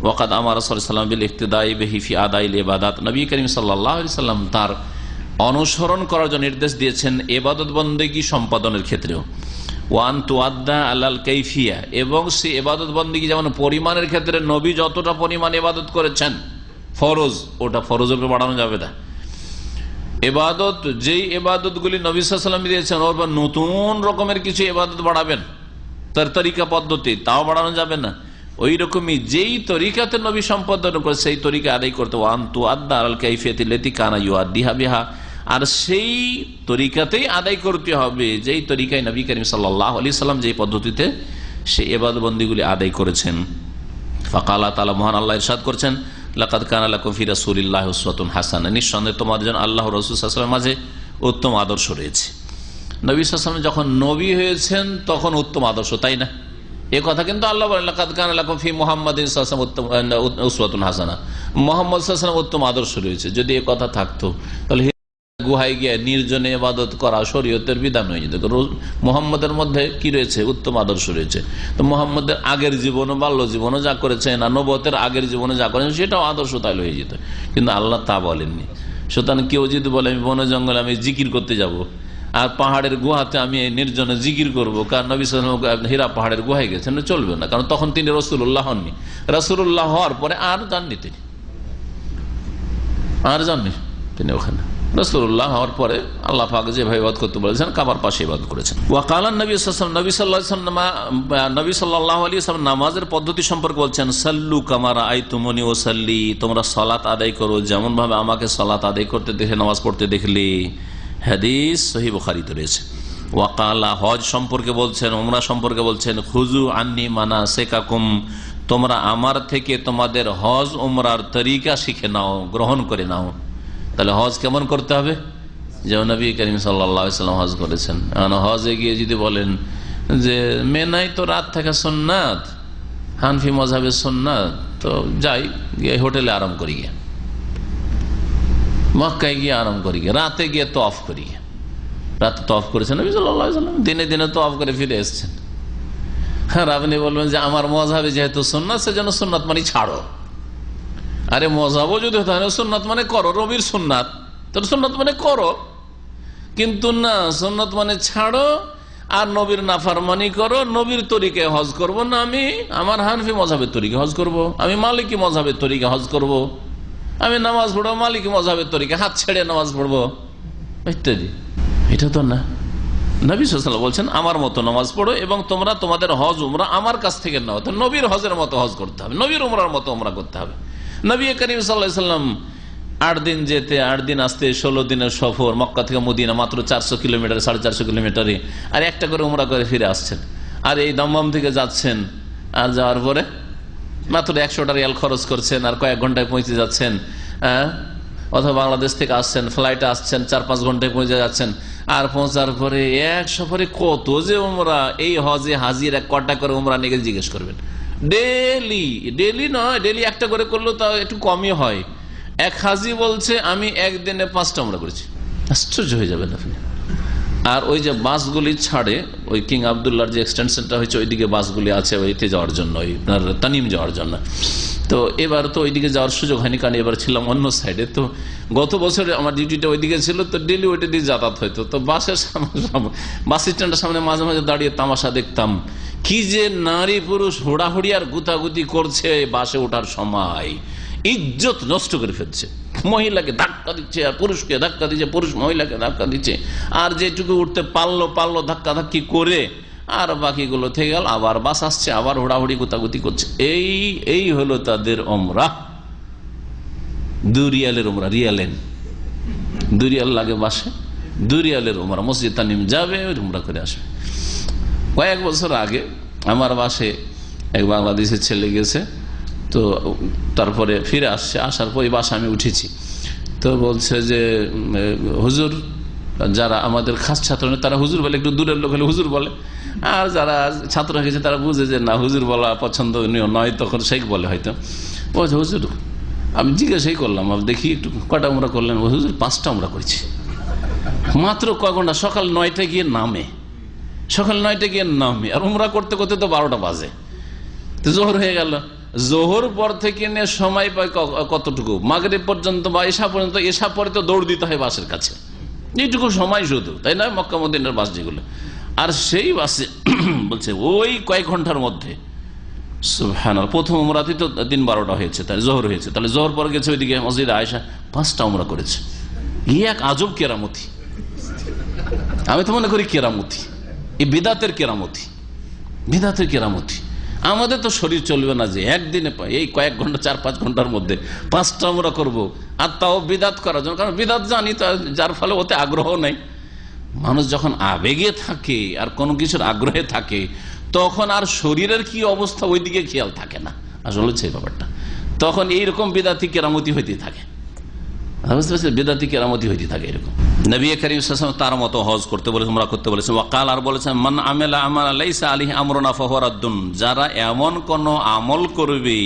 ওয়াকাদ আমারা সাল্লাল্লাহু আলাইহি ওয়াসাল্লাম বিল ইক্তিদাই বিহি ফি আদাইল ইবাদাত, নবী করিম সাল্লাল্লাহু আলাইহি ওয়াসাল্লাম তার অনুসরণ করার জন্য নির্দেশ দিয়েছেন ইবাদত বন্দেগী সম্পাদনের ক্ষেত্রেও। ওয়ান তুআদ্দা আলাল কাইফিয়া, এবং সে ইবাদত বন্দেগী যেমন পরিমাণের ক্ষেত্রে নবী যতটা পরিমাণ ইবাদত করেছেন ফরজ, ওটা ফরজের উপর বাড়ানো যাবে না। ইবাদত, যেই ইবাদতগুলি নবী সাল্লাল্লাহু আলাইহি ওয়াসাল্লাম দিয়েছেন, ওর পর নতুন রকমের কিছু ইবাদত বাড়াবেন তার তরিকা পদ্ধতি, তাও বাড়ানো যাবে না। ওই রকমই যেই তরিকাতে নবী সম্পাদন করে সেই তরিকা আদায় করতে, ওয়ান তুআদ্দা আলাল কাইফিয়াতি লাতি কানা ইউআদ্দিহা বিহা, আর সেই তরিকাতেই আদায় করতে হবে যেই তরিকায় নবী করিম সাল্লাল্লাহু আলাইহি ওয়াসাল্লাম যেই পদ্ধতিতে সেই ইবাদত বন্দিগুলি আদায় করেছেন। ফাকালা তাআলা, মহান আল্লাহ ইরশাদ করছেন, লাকাদ কানা লাকুম ফি রাসূলিল্লাহি উসওয়াতুন হাসানাহ, নিঃসন্দেহে তোমাদের জন্য আল্লাহর রাসূল সাল্লাল্লাহু আলাইহি ওয়াসাল্লামের মাঝে উত্তম আদর্শ রয়েছে। নবী সাল্লাল্লাহু আলাইহি ওয়াসাল্লাম যখন নবী হয়েছেন তখন উত্তম আদর্শ, তাই না? এ কথা কিন্তু আল্লাহ বলেন লাকাদ কানা লাকুম ফি মুহাম্মাদিন সাল্লাল্লাহু আলাইহি ওয়াসাল্লাম উসওয়াতুন হাসানা, মুহাম্মদ সাল্লাল্লাহু আলাইহি ওয়াসাল্লাম উত্তম আদর্শ রয়েছে। যদি এ কথা থাকতো তাহলে গুহায় গিয়ে নির্জনে ইবাদত করা শরীয়তের বিধান হয়ে যেত। মুহাম্মদের মধ্যে কি রয়েছে? উত্তম আদর্শ রয়েছে। তো মুহাম্মদের আগের জীবন, বাল্য জীবনও যা করেছেন, নবুয়তের আগের জীবনে যা করেছেন সেটাও আদর্শ তাহলে হয়ে যেত, কিন্তু আল্লাহ তা বলেননি। সুতরাং কেউ যদি বলে আমি বন জঙ্গলে আমি জিকির করতে যাব, আর পাহাড়ের গুহাতে আমি নির্জনে জিকির করবো, কারণ নবী সাল্লাল্লাহু আলাইহি ওয়াসাল্লাম হীরা পাহাড়ের গুহায় গেছেন, চলবে না। কারণ তখন তিনি রাসূলুল্লাহ হননি। রাসূলুল্লাহ হওয়ার পরে আর যাননি তিনি, আর যাননি তিনি ওখানে। রাসূলুল্লাহ হওয়ার পরে আল্লাহ পাক যেভাবে ইবাদত করতে বলেছেন কাবার পাশে ইবাদত করেছেন। ওয়াকালান নবী সাল্লাল্লাহু আলাইহি ওয়াসাল্লাম নামাজের পদ্ধতি সম্পর্কে বলছেন, সাল্লু কামা রাআইতুমুনি উসাল্লি, তোমরা সালাত আদায় করো যেমন ভাবে আমাকে সালাত আদায় করতে দেখে, নামাজ পড়তে দেখলে। হাদিস সহিহ বুখারীতে রয়েছে। ওয়াকালা, হজ সম্পর্কে বলছেন, উমরা সম্পর্কে বলছেন, খুযু আন্নী মানাসিকাকুম, তোমরা আমার থেকে তোমাদের হজ উমরার তরিকা শিখে নাও, গ্রহণ করে নাও। তাহলে হজ কেমন করতে হবে? যেমন নবী করিম সাল্লাল্লাহু আলাইহি ওয়াসাল্লাম হজ করেছেন। হজে গিয়ে যদি বলেন যে মেনাই তো রাত থাকা সুন্নাত, হানফি মাযহাবের সুন্নাত, তো যাই গিয়ে হোটেলে আরাম করি, গিয়ে মক্কায় গিয়ে আরাম করি, গিয়ে রাতে গিয়ে তওয়াফ করি। রাতে তওয়াফ করেছেন নবী সাল্লাল্লাহু আলাইহি ওয়াসাল্লাম, দিনে দিনে তওয়াফ করে ফিরে এসেছেন। আর আপনি বলবেন যে আমার মাযহাবে যেহেতু সুন্নাত সেজন্য সুন্নাত মানে ছাড়ো। আরে মজাবও যদি হতো সুন্নাত মানে করো, রবির সুন্নাত, তাহলে সুন্নাত মানে করো, কিন্তু না, সুন্নাত মানে ছাড়ো আর নবীর নাফরমানি করো। নবীর তরিকায় হজ করব না, আমি আমার হানফি মযহাবের তরিকায় হজ করব, আমি মালিকি মযহাবের তরিকায় হজ করব, আমি নামাজ পড়বো মালিকি মযহাবের তরিকায়, হাত ছেড়ে নামাজ পড়বো ইত্যাদি। এটা তো না। নবী সাল্লাল্লাহু আলাইহি ওয়াসাল্লাম বলছেন আমার মতো নামাজ পড়ো এবং তোমরা তোমাদের হজ উমরা আমার কাছ থেকে নাও। তো নবীর হজের মতো হজ করতে হবে, নবীর উমরার মতো উমরা করতে হবে। নবী করিম সাল্লাল্লাহু আলাইহি ওয়াসাল্লাম 8 দিন যেতে 8 দিন আসতে 16 দিনের সফর, মক্কা থেকে মদিনা মাত্র 400 কিলোমিটার, 450 কিলোমিটারে, আর একটা করে উমরা করে ফিরে আসছেন। আর এই দমদম থেকে যাচ্ছেন, আর যাওয়ার পরে মাত্র 100 রিয়াল খরচ করছেন, আর কয়েক ঘন্টায় পৌঁছে যাচ্ছেন। অথবা বাংলাদেশ থেকে আসছেন, ফ্লাইটে আসছেন, 4-5 ঘন্টায় পৌঁছে যাচ্ছেন। আর পৌঁছার পরে এক সফরে কত যে উমরা, এই হজে হাজির এক কটা করে উমরা নিয়ে জিজ্ঞেস করবেন। ডেলি নয়, ডেলি একটা করে করলেও তা একটু কমই হয়। এক হাজি বলছে আমি একদিনে 5টা উমরা করেছি। আশ্চর্য হয়ে যাবেন আপনি। আর ওই যে বাসগুলি ছাড়ে, ওই কিং আবদুল্লাহর যে এক্সটেনশনটা হয়েছে ওইদিকে বাসগুলি আছে ওইতে যাওয়ার জন্য, ওই আপনার তানিম যাওয়ার জন্য। তো এবার তো ওইদিকে যাওয়ার সুযোগ হয়নি, কারণ এবার ছিলাম অন্য সাইডে। তো গত বছরে আমার ডিউটিটা ওইদিকে ছিল, তো ডেলি ওইটা দিয়ে যাতায়াত হইতো। তো বাসের বাস স্ট্যান্ডের সামনে মাঝে মাঝে দাঁড়িয়ে তামাশা দেখতাম, কি যে নারী পুরুষ হুড়াহুড়ি আর গুতাগুতি করছে বাসে ওঠার সময়, ইজ্জত নষ্ট করে ফেলছে। মহিলাকে ধাক্কা দিচ্ছে আর পুরুষকে ধাক্কা দিচ্ছে, পুরুষ মহিলাকে ধাক্কা দিচ্ছে, আর যেটুকু উঠতে পারলো ধাক্কা ধাক্কি করে, আর বাকিগুলো থেকে গেল। আবার বাস আসছে, আবার হুড়াহুড়ি গুতাগুতি করছে। এই হলো তাদের উমরা। 2 রিয়ালের উমরা, রিয়ালেন 2 রিয়াল লাগে বাসে, 2 রিয়ালের উমরা। মসজিদ তানিম যাবে, উমরা করে আসবে। কয়েক বছর আগে আমার বাসে এক বাংলাদেশের ছেলে গেছে, তো তারপরে ফিরে আসছে, আসার পর এই বাসে আমি উঠেছি। তো বলছে যে হুজুর, যারা আমাদের খাস ছাত্র তারা হুজুর বলে, একটু দূরের লোক হলে হুজুর বলে, আর যারা ছাত্র হয়ে গেছে তারা বুঝে যে না হুজুর বলা পছন্দনীয় নয়, তখন শেখ বলে হয়তো। বলছে হুজুর, আমি জিজ্ঞাসাই করলাম দেখি একটু কটা উমরা করলেন? হুজুর 5টা উমরা করেছি। মাত্র কয় ঘন্টা, সকাল 9টায় গিয়ে নামে, সকাল 9টায় গিয়ে নামে, আর উমরা করতে করতে তো 12টা বাজে। তো জোহর হয়ে গেল। জোহর পর থেকে নিয়ে সময় পায় কতটুকু? মাগরিব পর্যন্ত বা এশা পর্যন্ত। এশা পরে তো দৌড় দিতে হয় বাসের কাছে, এইটুকু সময় শুধু, তাই না? মক্কা মদিনার বাস যেগুলো, আর সেই বাসে বলছে ওই কয়েক ঘন্টার মধ্যে সুবহানাল্লাহ, প্রথম উমরাতেই তো 3-12টা হয়েছে, তাই জোহর হয়েছে। তাহলে জোহর পর গেছে ওইদিকে মসজিদে আয়েশা, 5টা উমরা করেছে। এক আজব কেরামতি। আমি তো মনে করি কেরামতি, এই বিদাতের কেরামতি, বিদাতের কেরামতি। আমাদের তো শরীর চলবে না যে একদিনে এই কয়েক ঘন্টা 4-5 ঘন্টার মধ্যে 5টা আমরা করবো, আর তাও বিদাত করার জন্য। কারণ বিদাত জানি, যার ফলে ওতে আগ্রহ নেই। মানুষ যখন আবেগে থাকে আর কোনো কিছুর আগ্রহে থাকে, তখন আর শরীরের কি অবস্থা ওইদিকে খেয়াল থাকে না। আসলে সেই ব্যাপারটা তখন এইরকম বিদাতি কেরামতি হইতে থাকে। বুঝতে পারছি, বেদাতি কেরামতি হইতে থাকে এরকম। নবী করিম সাল্লাল্লাহু আলাইহি ওয়াসাল্লাম তার মতো হজ করতে বলেছেন, উমরা করতে বলেছেন। ওয়াকাল, আর বলেছেন, মান আমিলা আমালান লাইসা আলাইহি আমরুনা ফাহুয়া রাদ্দুন, যারা এমন কোন আমল করবে,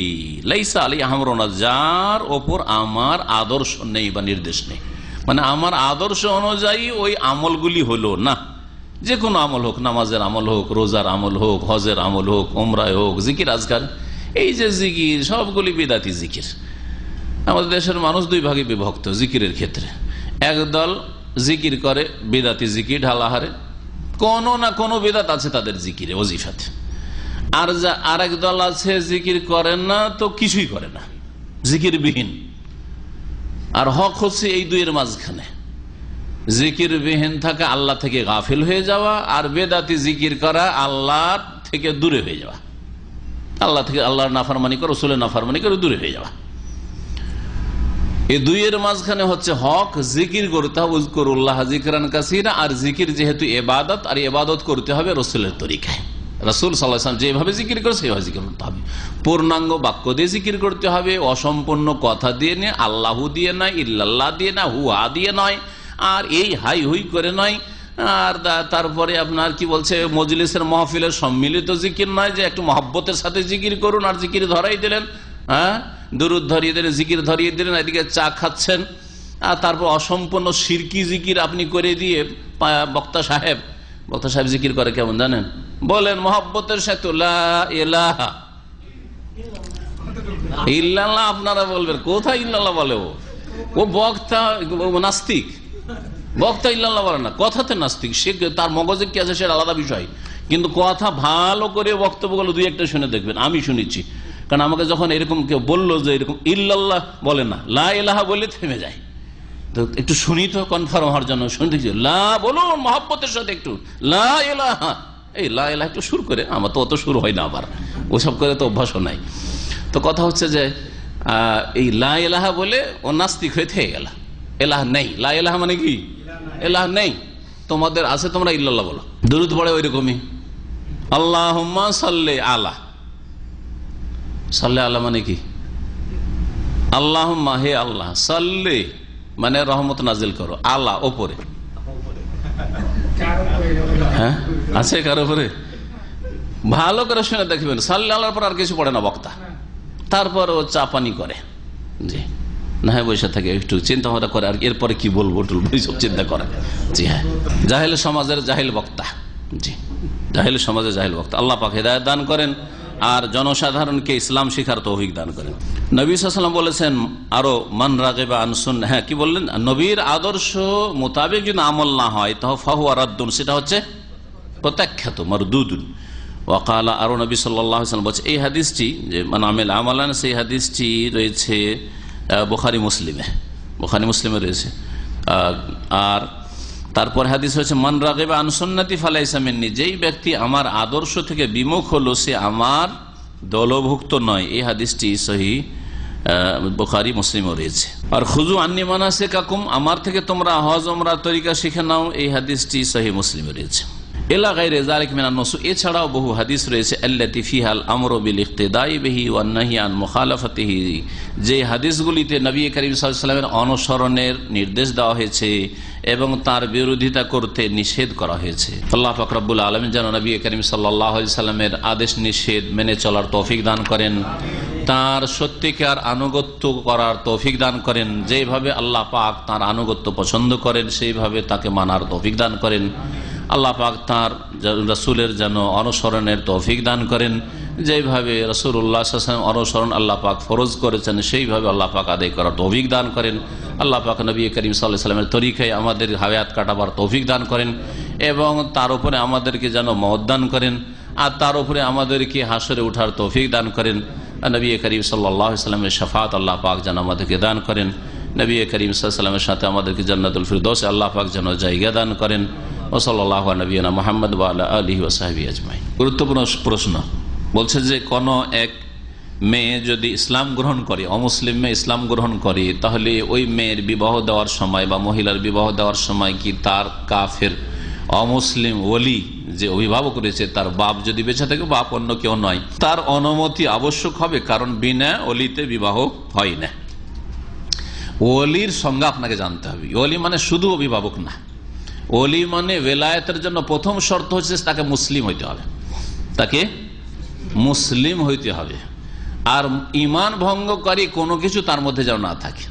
লাইসা আলাইহি আমরুনা, যার ওপর আমার আদর্শ নেই বা নির্দেশ নেই, মানে আমার আদর্শ অনুযায়ী ওই আমলগুলি হলো না, যে কোনো আমল হোক, নামাজের আমল হোক, রোজার আমল হোক, হজের আমল হোক, উমরায় হোক, জিকির আজকার, এই যে জিকির সবগুলি বিদাতি জিকির। আমাদের দেশের মানুষ দুই ভাগে বিভক্ত জিকিরের ক্ষেত্রে। একদল জিকির করে বিদাতি জিকির ঢালাহারে, কোনো না কোনো বিদাত আছে তাদের জিকিরে, ওজিফাতে। আর এক দল আছে জিকির করেন না তো কিছুই করে না, জিকির বিহীন। আর হক হচ্ছে এই দুইয়ের মাঝখানে, জিকির বিহীন থাকা আল্লাহ থেকে গাফিল হয়ে যাওয়া, আর বেদাতি জিকির করা আল্লাহ থেকে দূরে হয়ে যাওয়া, আল্লাহ থেকে আল্লাহর নাফরমানি করে, রাসূলের নাফরমানি করে দূরে হয়ে যাওয়া। এই দুইয়ের মাঝখানে হচ্ছে হক, জিকির করতে হবে উযকুরুল্লাহ যিকরান কাসীরা, আর জিকির যেহেতু ইবাদত, আর ইবাদত করতে হবে রাসূলের তরিকায়। রাসূল সাল্লাল্লাহু আলাইহি ওয়াসাল্লাম যেভাবে জিকির করে সেভাবে জিকির করতে হবে, পূর্ণাঙ্গ বাক্য দিয়ে জিকির করতে হবে, অসম্পূর্ণ কথা দিয়ে নয়, আল্লাহু দিয়ে নয়, ইল্লাল্লাহ দিয়ে না, হুয়া দিয়ে নয়, আর এই হাই হুই করে নয়। আর তারপরে আপনার কি বলছে, মজলিসের মাহফিলের সম্মিলিত জিকির নয়, যে একটু মহব্বতের সাথে জিকির করুন আর জিকির ধরাই দিলেন, হ্যাঁ, দুরূদ ধরিয়ে দিলেন, জিকির ধরিয়ে দিলেন, এদিকে চা খাচ্ছেন, আর তারপর অসম্পূর্ণ শিরকি জিকির আপনি করে দিয়ে বক্তা সাহেব জিকির করে কেমন জানেন? বলেন মহব্বতের সাথে লা ইলাহা ইল্লাল্লাহ, আপনারা বলবেন কোথায় ইল্লাল্লাহ বলে? ও বক্তা নাস্তিক, বক্তা ইল্লাল্লাহ বলে না, কথাতে নাস্তিক। সে তার মগজে কি আছে সেটা আলাদা বিষয়, কিন্তু কথা ভালো করে বক্তব্যগুলো দুই একটা শুনে দেখবেন। আমি শুনেছি, কারণ আমাকে যখন এরকম কেউ বললো যে এরকম ইল্লাল্লাহ বলে না, লা ইলাহা বলে থেমে যায়, তো একটু শুনি তো কনফার্ম হওয়ার জন্য শুনতে, লা বলুন মহব্বতের সাথে একটু লা ইলাহা, এই লা ইলাহা একটু সুর করে, আমার তো অত সুর হয় না, আবার ওসব করে তো অভ্যাসও নাই। তো কথা হচ্ছে যে এই লা ইলাহা বলে ও নাস্তিক হয়ে থেকে গেল, এলাহ নেই। লা ইলাহা মানে কি? এলাহ নেই। তোমাদের আছে, তোমরা ইল্লাল্লাহ বলো। দুরূদ পড়ে ওই রকমই, আল্লাহুম্মা সাল্লি আলা, সাল্লি আলা মানে কি? আল্লাহুম্মা, হে আল্লাহ, সাল্লি মানে রহমত নাজিল করো, আলা ওপরে, হ্যাঁ আছে কারো উপরে? ভালো করে শুনে দেখবেন, সাল্লি আল্লাহর পর আর কিছু পড়ে না বক্তা, তারপর ও চা পানি করে, জি না, হ্যাঁ বসে থাকে, একটু চিন্তা ভাবনা করে, আর এরপরে কি বলবো সব চিন্তা করে। জি হ্যাঁ, জাহেল সমাজের জাহেল বক্তা, জি জাহেল সমাজের জাহেল বক্তা। আল্লাহ পাক হেদায়েত দান করেন আর জনসাধারণকে ইসলাম শিখার তৌফিক দান করেন। নবী সাল্লাল্লাহু আলাইহি ওয়াসাল্লাম বলেছেন আরো, মান রাগিবা আন সুন্নাহ, হ্যাঁ কি বললেন? নবীর আদর্শ মোতাবেক যদি আমল না হয় তাহলে ফাহুয়া রাদ্দুন, সেটা হচ্ছে প্রত্যাখ্যাত, মারদুদুন। ওয়াকালা, আরো নবী সাল্লাল্লাহু আলাইহি ওয়াসাল্লাম বলছে, এই হাদিসটি যে মান আমিলা আমালান, সেই হাদিসটি রয়েছে বুখারী মুসলিমে রয়েছে। আর তারপর হাদিস হচ্ছে, মান রাগিবা আন সুন্নতি ফালাইসা মিন্নি, যেই ব্যক্তি আমার আদর্শ থেকে বিমুখ হলো সে আমার দলভুক্ত নয়। এই হাদিসটি সহিহ বুখারী মুসলিমে রয়েছে। আর খুযু আন্নী মানাসিকাকুম, আমার থেকে তোমরা হজ উমরার তরিকা শিখে নাও, এই হাদিসটি সহিহ মুসলিমে রয়েছে। ইলা গায়রি যালিক মিনান নুসুস, এছাড়াও বহু হাদিস রয়েছে, আল্লাতী ফিহাল আমরু বিল ইক্তিদাই বিহি ওয়ান নাহয়ি আন মুখালাফাতিহি, যে হাদিসগুলিতে নবী করিম সাল্লাল্লাহু আলাইহি ওয়াসাল্লামের অনুসরণের নির্দেশ দেওয়া হয়েছে এবং তার বিরোধিতা করতে নিষেধ করা হয়েছে। আল্লাহ পাক রব্বুল আলামিন যেন নবী করিম সাল্লাল্লাহু আলাইহি ওয়াসাল্লামের আদেশ নিষেধ মেনে চলার তৌফিক দান করেন, তার সত্যিকার আনুগত্য করার তৌফিক দান করেন, যেভাবে আল্লাহ পাক তার আনুগত্য পছন্দ করেন সেইভাবে তাকে মানার তৌফিক দান করেন। আল্লাহ পাক তাঁর রাসূলের যেন অনুসরণের তৌফিক দান করেন, যেইভাবে রাসূলুল্লাহ সাল্লাল্লাহু আলাইহি ওয়াসাল্লাম অনুসরণ আল্লাহ পাক ফরজ করেছেন সেইভাবে আল্লাহ পাক আদায় করার তৌফিক দান করেন। আল্লাহ পাক নবী করিম সাল্লাল্লাহু আলাইহি ওয়াসাল্লামের তরিকায় আমাদের হায়াত কাটাবার তৌফিক দান করেন এবং তার উপরে আমাদেরকে যেন মওত দান করেন, আর তার উপরে আমাদেরকে হাসরে ওঠার তৌফিক দান করেন। নবী করিম সাল্লাল্লাহু আলাইহি ওয়াসাল্লামের শাফাত আল্লাহ পাক যেন আমাদেরকে দান করেন। নবী করিম সাল্লাল্লাহু আলাইহি ওয়াসাল্লামের সাথে আমাদেরকে জান্নাতুল ফিরদৌসে আল্লাহ পাক যেন জায়গা দান করেন। ওয়াসাল্লাল্লাহু আলা নবিয়িনা মুহাম্মদ ওয়া আলা আলিহি ওয়া সাহবিহি আজমাইন। গুরুত্বপূর্ণ প্রশ্ন বলছে যে কোন এক মেয়ে যদি ইসলাম গ্রহণ করে, অমুসলিম মেয়ে ইসলাম গ্রহণ করে, তাহলে ওই মেয়ের বিবাহ দেওয়ার সময় বা মহিলার বিবাহ দেওয়ার সময় কি তার কাফের অমুসলিম ওলি যে অভিভাবক রয়েছে, তার বাপ যদি বেঁচে থাকে, বাপ অন্য কেউ নয়, তার অনুমতি আবশ্যক হবে, কারণ বিনা ওলিতে বিবাহ হয় না। ওলির সংজ্ঞা আপনাকে জানতে হবে। ওলি মানে শুধু অভিভাবক না, ওলি মানে ওলায়েতের জন্য প্রথম শর্ত হচ্ছে তাকে মুসলিম হইতে হবে, তাকে মুসলিম হইতে হবে, আর ঈমান ভঙ্গকারী কোনো কিছু তার মধ্যে যেন না থাকে।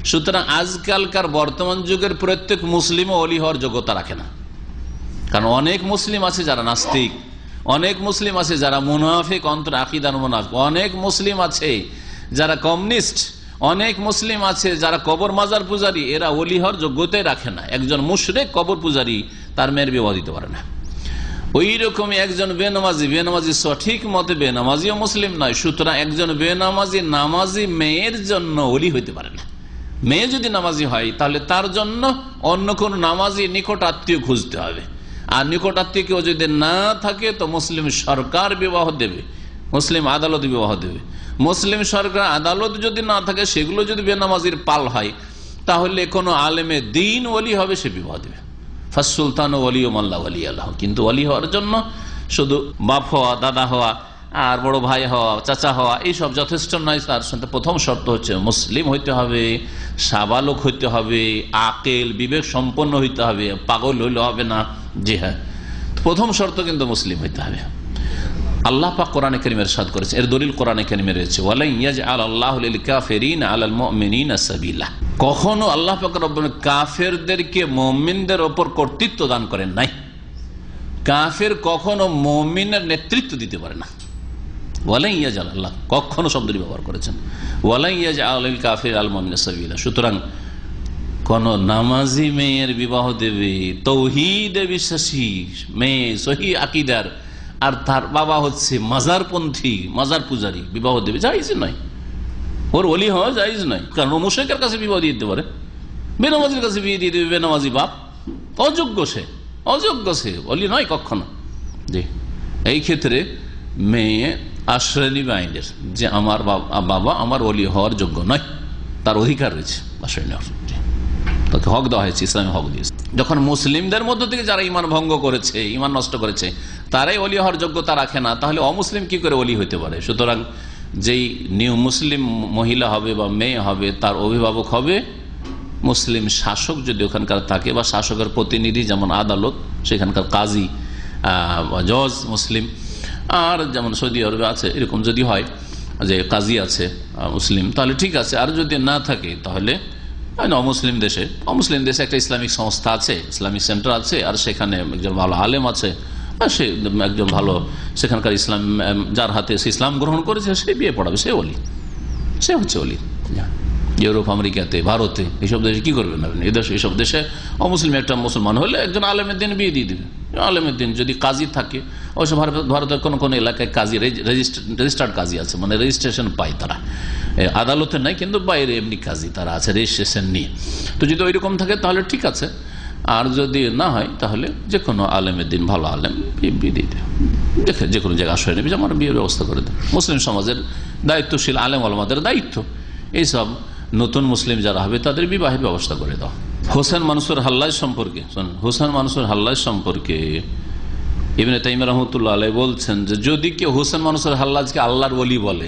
সুতরাং আজকালকার বর্তমান যুগের প্রত্যেক মুসলিমও ওলি হওয়ার যোগ্যতা রাখে না, কারণ অনেক মুসলিম আছে যারা নাস্তিক, অনেক মুসলিম আছে যারা মুনাফিক, অন্তর আকীদার মুনাফিক, অনেক মুসলিম আছে যারা কমিউনিস্ট, অনেক মুসলিম আছে যারা কবর মাজার পূজারী, এরা ওলি হওয়ার যোগ্যতাই রাখে না। একজন মুশরিক কবর পূজারী তার মেয়ের বিবাহ দিতে পারে না। ওই রকমই একজন বেনামাজি সঠিক মতে বেনামাজিও মুসলিম নয়। সুতরাং একজন বেনামাজি নামাজি মেয়ের জন্য ওলি হইতে পারে না। মেয়ে যদি নামাজি হয় তাহলে তার জন্য অন্য কোন নামাজি নিকট আত্মীয় খুঁজতে হবে, আর নিকট আত্মীয় কেউ যদি না থাকে তো মুসলিম সরকার বিবাহ দেবে, মুসলিম আদালত বিবাহ দেবে। মুসলিম সরকার আদালত যদি না থাকে, সেগুলো যদি বেনামাজির পাল হয়, তাহলে কোনো আলেমে দিন ওলি হবে, সে বিবাহ দেবে। ফাসসুলতান ওলি ও মাল্লা ওলি আল্লাহ। কিন্তু ওলি হওয়ার জন্য শুধু বাপ হওয়া, দাদা হওয়া, আর বড় ভাই হওয়া, চাচা হওয়া এইসব যথেষ্ট নয়। তার সাথে প্রথম শর্ত হচ্ছে মুসলিম হইতে হবে, সাবালক হইতে হবে, আকেল বিবেক সম্পন্ন হইতে হবে, পাগল হইলে হবে না। জি হ্যাঁ, প্রথম শর্ত কিন্তু মুসলিম হইতে হবে। আল্লাহ পাক কোরআনে কারীমে ইরশাদ করেছে, এর দলিল কোরআনে কারীমে রয়েছে, ওয়ালা ইয়াজআল আল্লাহু লিল কাফিরিনা আলাল মুমিনিনা সাবিলা। কখনো আল্লাহ পাক রব্বুল কাফেরদেরকে মুমিনদের উপর কর্তৃত্ব দান করেন নাই। কাফের কখনো মুমিনের নেতৃত্ব দিতে পারে না। ওয়ালা ইয়াজআল, আল্লাহ কখনো শব্দটি ব্যবহার করেছেন, ওয়ালা ইয়াজআল লিল কাফির আল মুমিনিনা সাবিলা। সুতরাং কোন নামাজি মেয়ের বিবাহ দেবে, তৌহিদে বিশ্বাসী মেয়ে, সহি আকীদার, আর তার বাবা হচ্ছে মাজারপন্থী, মাজার পূজারী, বিবাহ দেবে, জায়েজ নয়। ওর ওলি হওয়া জায়েজ নয়, কারণ ও মুশরিকের কাছে বিবাহ দিয়ে দিতে পারে, বেনামাজির কাছে বিয়ে দিয়ে দেবে, বেনামাজি বাপ, অযোগ্য সে, ওলি নয় কখনো। জি, এই ক্ষেত্রে মেয়ে আশ্রয় নিবে আইনের, যে আমার বাবা আমার ওলি হওয়ার যোগ্য নয়, তার অধিকার রয়েছে আশ্রয় নেওয়ার, তাকে হক দেওয়া হয়েছে, ইসলামী হক দিয়েছে। যখন মুসলিমদের মধ্য থেকে যারা ঈমান ভঙ্গ করেছে, ঈমান নষ্ট করেছে, তারাই ওলি হওয়ার যোগ্যতা রাখে না, তাহলে অমুসলিম কি করে ওলি হইতে পারে? সুতরাং যেই নিউ মুসলিম মহিলা হবে বা মেয়ে হবে, তার অভিভাবক হবে মুসলিম শাসক, যদি ওখানকার থাকে, বা শাসকের প্রতিনিধি, যেমন আদালত, সেখানকার কাজী, জজ মুসলিম। আর যেমন সৌদি আরবে আছে, এরকম যদি হয় যে কাজী আছে মুসলিম, তাহলে ঠিক আছে। আর যদি না থাকে তাহলে অমুসলিম দেশে একটা ইসলামিক সংস্থা আছে, ইসলামিক সেন্টার আছে, আর সেখানে একজন ভালো আলেম আছে, আর সে একজন ভালো সেখানকার ইসলাম, যার হাতে সে ইসলাম গ্রহণ করেছে, সে বিয়ে পড়াবে, সে ওলি, সে হচ্ছে ওলি। ইউরোপ, আমেরিকাতে, ভারতে, এইসব দেশে কি করবেন আপনি? এইসব দেশে অমুসলিম একটা মুসলমান হলে একজন আলেমের দিন বিয়ে দিয়ে দিবে। আলেমের দিন যদি কাজী থাকে, অবশ্য ভারতের কোন এলাকায় কাজী, রেজিস্টার্ড কাজী আছে, মানে রেজিস্ট্রেশন পায় তারা, আদালতে নাই, কিন্তু বাইরে এমনি কাজী তারা আছে রেজিস্ট্রেশন নিয়ে। তো যদি ওইরকম থাকে তাহলে ঠিক আছে, আর যদি না হয় তাহলে যে কোনো আলেমের দিন, ভালো আলেম, বিয়ে দিয়ে দেবে, দেখে যে কোনো জায়গায় আশ্রয় নেবে, যে আমার বিয়ের ব্যবস্থা করে দেবে। মুসলিম সমাজের দায়িত্বশীল আলেম ওলামাদের দায়িত্ব এইসব নতুন মুসলিম যারা হবে তাদের বিবাহের ব্যবস্থা করে দাও। হোসেন মানসুর হাল্লাজ সম্পর্কে, হোসেন মানসুর হাল্লাজ সম্পর্কে ইবনে তাইমিয়া রাহমাতুল্লাহ আলাইহি বলছেন যে যদি কেউ হোসেন মানসুর হাল্লাজকে আল্লাহর ওলি বলে,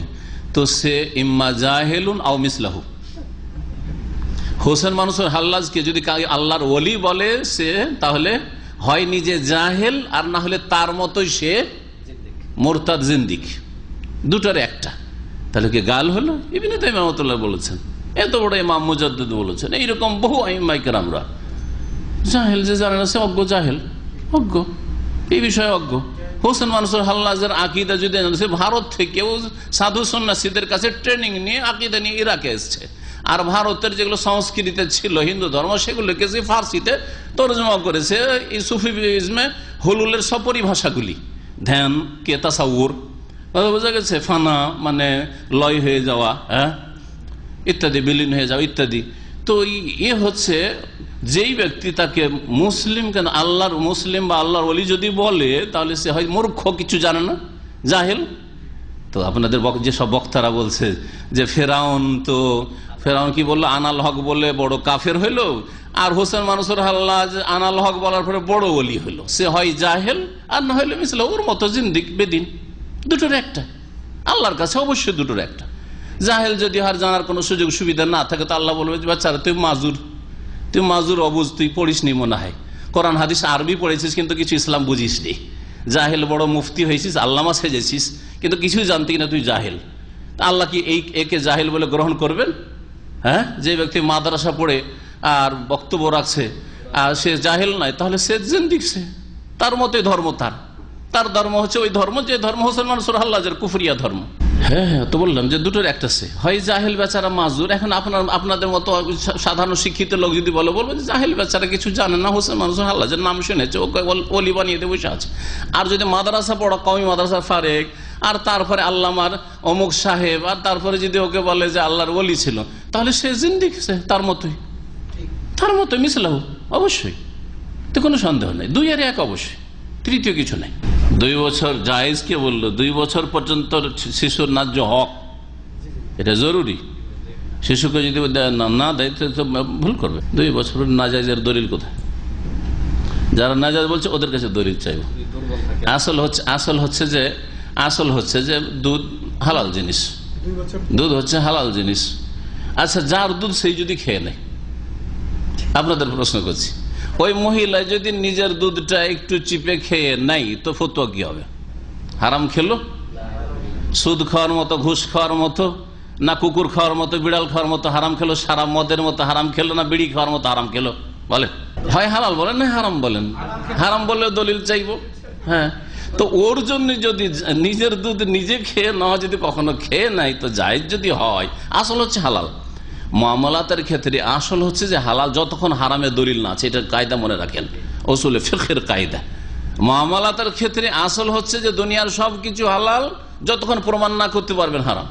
তো সে ইম্মা জাহেলুন আও মিসলাহু। হোসেন মানসুর হাল্লাজকে যদি আল্লাহর ওলি বলে, সে তাহলে হয় নিজে জাহেল, আর না হলে তার মতোই সে মুরতাদ, জিন্দিক, দুটোর একটা। তাহলে কি গাল হলো? ইবনে তাইমিয়া রাহমাতুল্লাহ বলেছেন, এত বড় ইমাম মুজাদ্দিদ বলেছেন। এইরকম বহু আইম্মায়ে কেরামরা, জাহেল যে জানে না সে অজ্ঞ, জাহেল অজ্ঞ, এই বিষয়ে অজ্ঞ। হোসেন মানসুর হাল্লাজের আকীদা যদি সে ভারত থেকেও সাধু সন্ন্যাসীদের কাছে ট্রেনিং নিয়ে আকীদা নিয়ে ইরাকে এসছে, আর ভারতের যেগুলো সংস্কৃতিতে ছিল হিন্দু ধর্ম, সেগুলোকে সে ফার্সিতে তরজমা করেছে, এই সুফিজমে হুলুলের সপরিভাষাগুলি, ধ্যান কে তাসাউর, বোঝা গেছে, ফানা মানে লয় হয়ে যাওয়া, হ্যাঁ, ইত্যাদি, বিলীন হয়ে যাওয়া ইত্যাদি। তো এ হচ্ছে যেই ব্যক্তি তাকে মুসলিম, কেন আল্লাহর মুসলিম বা আল্লাহর ওলি যদি বলে, তাহলে সে হয় মূর্খ, কিছু জানে না, জাহেল। তো আপনাদের যেসব বক্তারা বলছে যে ফেরাউন কি বললো, আনাল হক বলে বড় কাফের হইলো, আর হোসেন মানসুর হাল্লাজ আনাল হক বলার পরে বড় ওলি হইলো, সে হয় জাহেল, আর না হইলে মিসলা ওর মতো জিন্দিক, বেদিন, দুটোর একটা। আল্লাহর কাছে অবশ্যই দুটোর একটা। জাহেল যদি আর জানার কোনো সুযোগ সুবিধা না থাকে তো আল্লাহ বলবে বাচ্চারা তুই মাজুর অবুঝ, তুই পড়িসনি মনে হয়, কোরআন হাদিস আরবি পড়েছিস কিন্তু কিছু ইসলাম বুঝিসনি, জাহেল বড় মুফতি হয়েছিস, আল্লামা সেজেছিস কিন্তু কিছুই জানতি না, তুই জাহেল। আল্লাহ কি একে জাহেল বলে গ্রহণ করবেন? হ্যাঁ, যে ব্যক্তি মাদ্রাসা পড়ে আর বক্তব্য রাখছে আর সে জাহেল নয়, তাহলে সে জিন্দিক, সে তার মতোই ধর্ম, তার ধর্ম হচ্ছে ওই ধর্ম যে ধর্ম হোসেন মানসুর হাল্লাজের কুফরিয়া ধর্ম। হ্যাঁ, তো বললাম যে দুটোর একটা, সে হয় জাহেল বেচারা মাজুর। এখন আপনাদের মতো সাধারণ শিক্ষিত লোক যদি বলবেন জাহেল বেচারা কিছু জানে না, হোসেন মানসুর হাল্লাজের নাম শুনেছে, ওকে ওলি বানিয়ে দিয়ে বসে আছে। আর যদি মাদ্রাসা পড়া, কওমি মাদ্রাসার ফারেক, আর তারপরে আল্লামার অমুক সাহেব, আর তারপরে যদি ওকে বলে যে আল্লাহর ওলি ছিল, তাহলে সে জিন্দিক, সে তার মতোই মিসলাহু, অবশ্যই, তো কোনো সন্দেহ নেই। 2 আর 1 অবশ্যই, তৃতীয় কিছু নেই। 2 বছর জায়েজ কে বললো? 2 বছর পর্যন্ত শিশুর ন্যায্য হক, এটা জরুরি। শিশুকে যদি না দেয় তো ভুল করবে। 2 বছর নাজায়েজের দলিল কোথায়? যারা নাজায়েজ বলছে ওদের কাছে দলিল চাইব। আসল হচ্ছে যে দুধ হালাল জিনিস, দুধ হচ্ছে হালাল জিনিস। আচ্ছা, যার দুধ সেই যদি খেয়ে নেয়, আপনাদের প্রশ্ন করছি, ওই মহিলা যদি নিজের দুধটা একটু চিপে খেয়ে নাই তো ফতোয়া কি হবে? হারাম খেলো? সুদ খাওয়ার মতো, ঘুষ খাওয়ার মতো, না কুকুর খাওয়ার মতো, বিড়াল খাওয়ার মতো হারাম খেলো, সারা মদের মতো হারাম খেলো, না বিড়ি খাওয়ার মতো হারাম খেলো? বলেন, হয় হালাল বলেন না হারাম বলেন। হারাম বললে দলিল চাইবো। হ্যাঁ, তো ওর জন্য যদি নিজের দুধ নিজে খেয়ে নেওয়া যদি কখনো খেয়ে নাই তো জায়েজ যদি হয়, আসল হচ্ছে হালাল। মুআমালাতের ক্ষেত্রে আসল হচ্ছে যে হালাল যতক্ষণ হারামের দলিল না আছে, এটা কায়দা মনে রাখেন, উসুলে ফিকহের কায়দা। মুআমালাতের ক্ষেত্রে আসল হচ্ছে যে দুনিয়ার সবকিছু হালাল যতক্ষণ প্রমাণ না করতে পারবেন হারাম।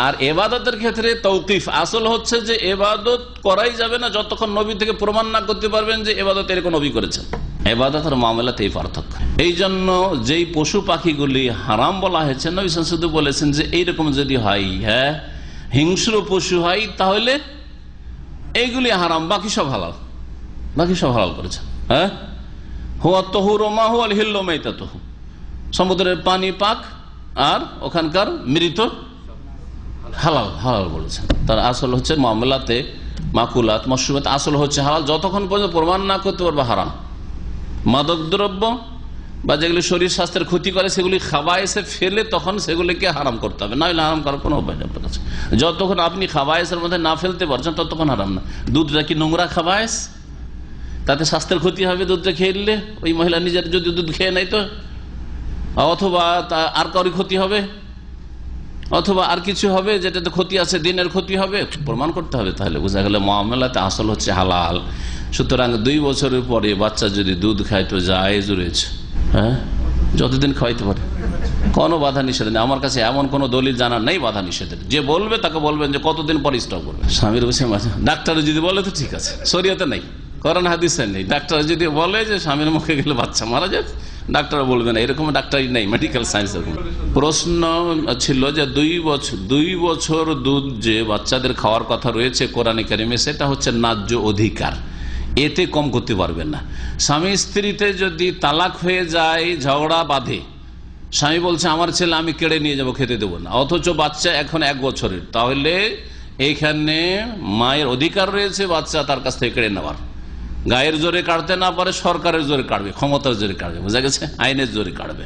আর এবাদতের ক্ষেত্রে তৌকিফ, আসল হচ্ছে যে এবাদত করাই যাবে না যতক্ষণ নবী থেকে প্রমাণ না করতে পারবেন যে এবাদত এরকম নবী করেছেন। এবাদত আর মামলাতে এই পার্থক্য। এই জন্য যেই পশু পাখিগুলি হারাম বলা হয়েছে, নবী শুধু বলেছেন যে এইরকম যদি হয়, হ্যাঁ, হিংস্র পশু হয়, তাহলে এইগুলি হারাম, বাকি সব হালাল, বাকি সব হালাল করেছেন। হ্যাঁ, হুয়া তহুরু মা হুয়াল হিল্লু মাইতাতুহু, সমুদ্রের পানি পাক আর ওখানকার মৃত হালাল, হালাল বলেছেন। তার আসল হচ্ছে মামলাতে মাকুলাত মাশরুবাত আসল হচ্ছে হালাল যতক্ষণ পর্যন্ত প্রমাণ না করতে পারবে হারাম। মাদক দ্রব্য বা যেগুলি শরীর স্বাস্থ্যের ক্ষতি করে সেগুলি খাবায়েসে ফেলে তখন সেগুলিকে হারাম করতে হবে, না হলে হারাম করার কোনো উপায় নেই আপনার কাছে। যতক্ষণ আপনি খাবায়েসের মধ্যে না ফেলতে পারছেন ততক্ষণ হারাম না। দুধটা কি নোংরা খাবায়েস? তাতে স্বাস্থ্যের ক্ষতি হবে দুধটা খেয়ে নিলে। ওই মহিলা নিজের যদি দুধ খেয়ে নেয় তো, অথবা আর কারোর ক্ষতি হবে, অথবা আর কিছু হবে যেটাতে ক্ষতি আছে, দিনের ক্ষতি হবে, প্রমাণ করতে হবে। তাহলে বোঝা গেল মুআমালাতে আসল হচ্ছে হালাল। সুতরাং 2 বছরের পরে বাচ্চা যদি দুধ খায় তো জায়েজ রয়েছে। হ্যাঁ, যতদিন খাওয়াইতে পারে, কোনো বাধা নিষেধ নেই। আমার কাছে এমন কোনো দলিল জানার নেই বাধা নিষেধের। যে বলবে তাকে বলবেন যে কতদিন পরে স্টপ করবে। স্বামীর বসে ডাক্তার যদি বলে তো ঠিক আছে, শরীয়তে নেই, কোরআন হাদিসে নেই। ডাক্তার যদি বলে যে স্বামীর মুখে গেলে বাচ্চা মারা যায়, ডাক্তার বলবে না, এরকম ডাক্তারই নেই, মেডিকেল সায়েন্স। প্রশ্ন ছিল যে 2 বছর দুধ যে বাচ্চাদের খাওয়ার কথা রয়েছে কোরআনে কারিমে, সেটা হচ্ছে ন্যায্য অধিকার, এতে কম করতে পারবেন না। স্বামী স্ত্রীতে যদি তালাক হয়ে যায়, ঝগড়া বাঁধে, স্বামী বলছে আমার ছেলে আমি কেড়ে নিয়ে যাব, খেতে দেবো না, অথচ বাচ্চা এখন 1 বছরের, তাহলে এইখানে মায়ের অধিকার রয়েছে বাচ্চা তার কাছ থেকে কেড়ে নেওয়ার। গায়ের জোরে কাটতে না পারে, সরকারের জোরে কাটবে, ক্ষমতার জোরে কাটবে, বোঝা গেছে, আইনের জোরে কাটবে।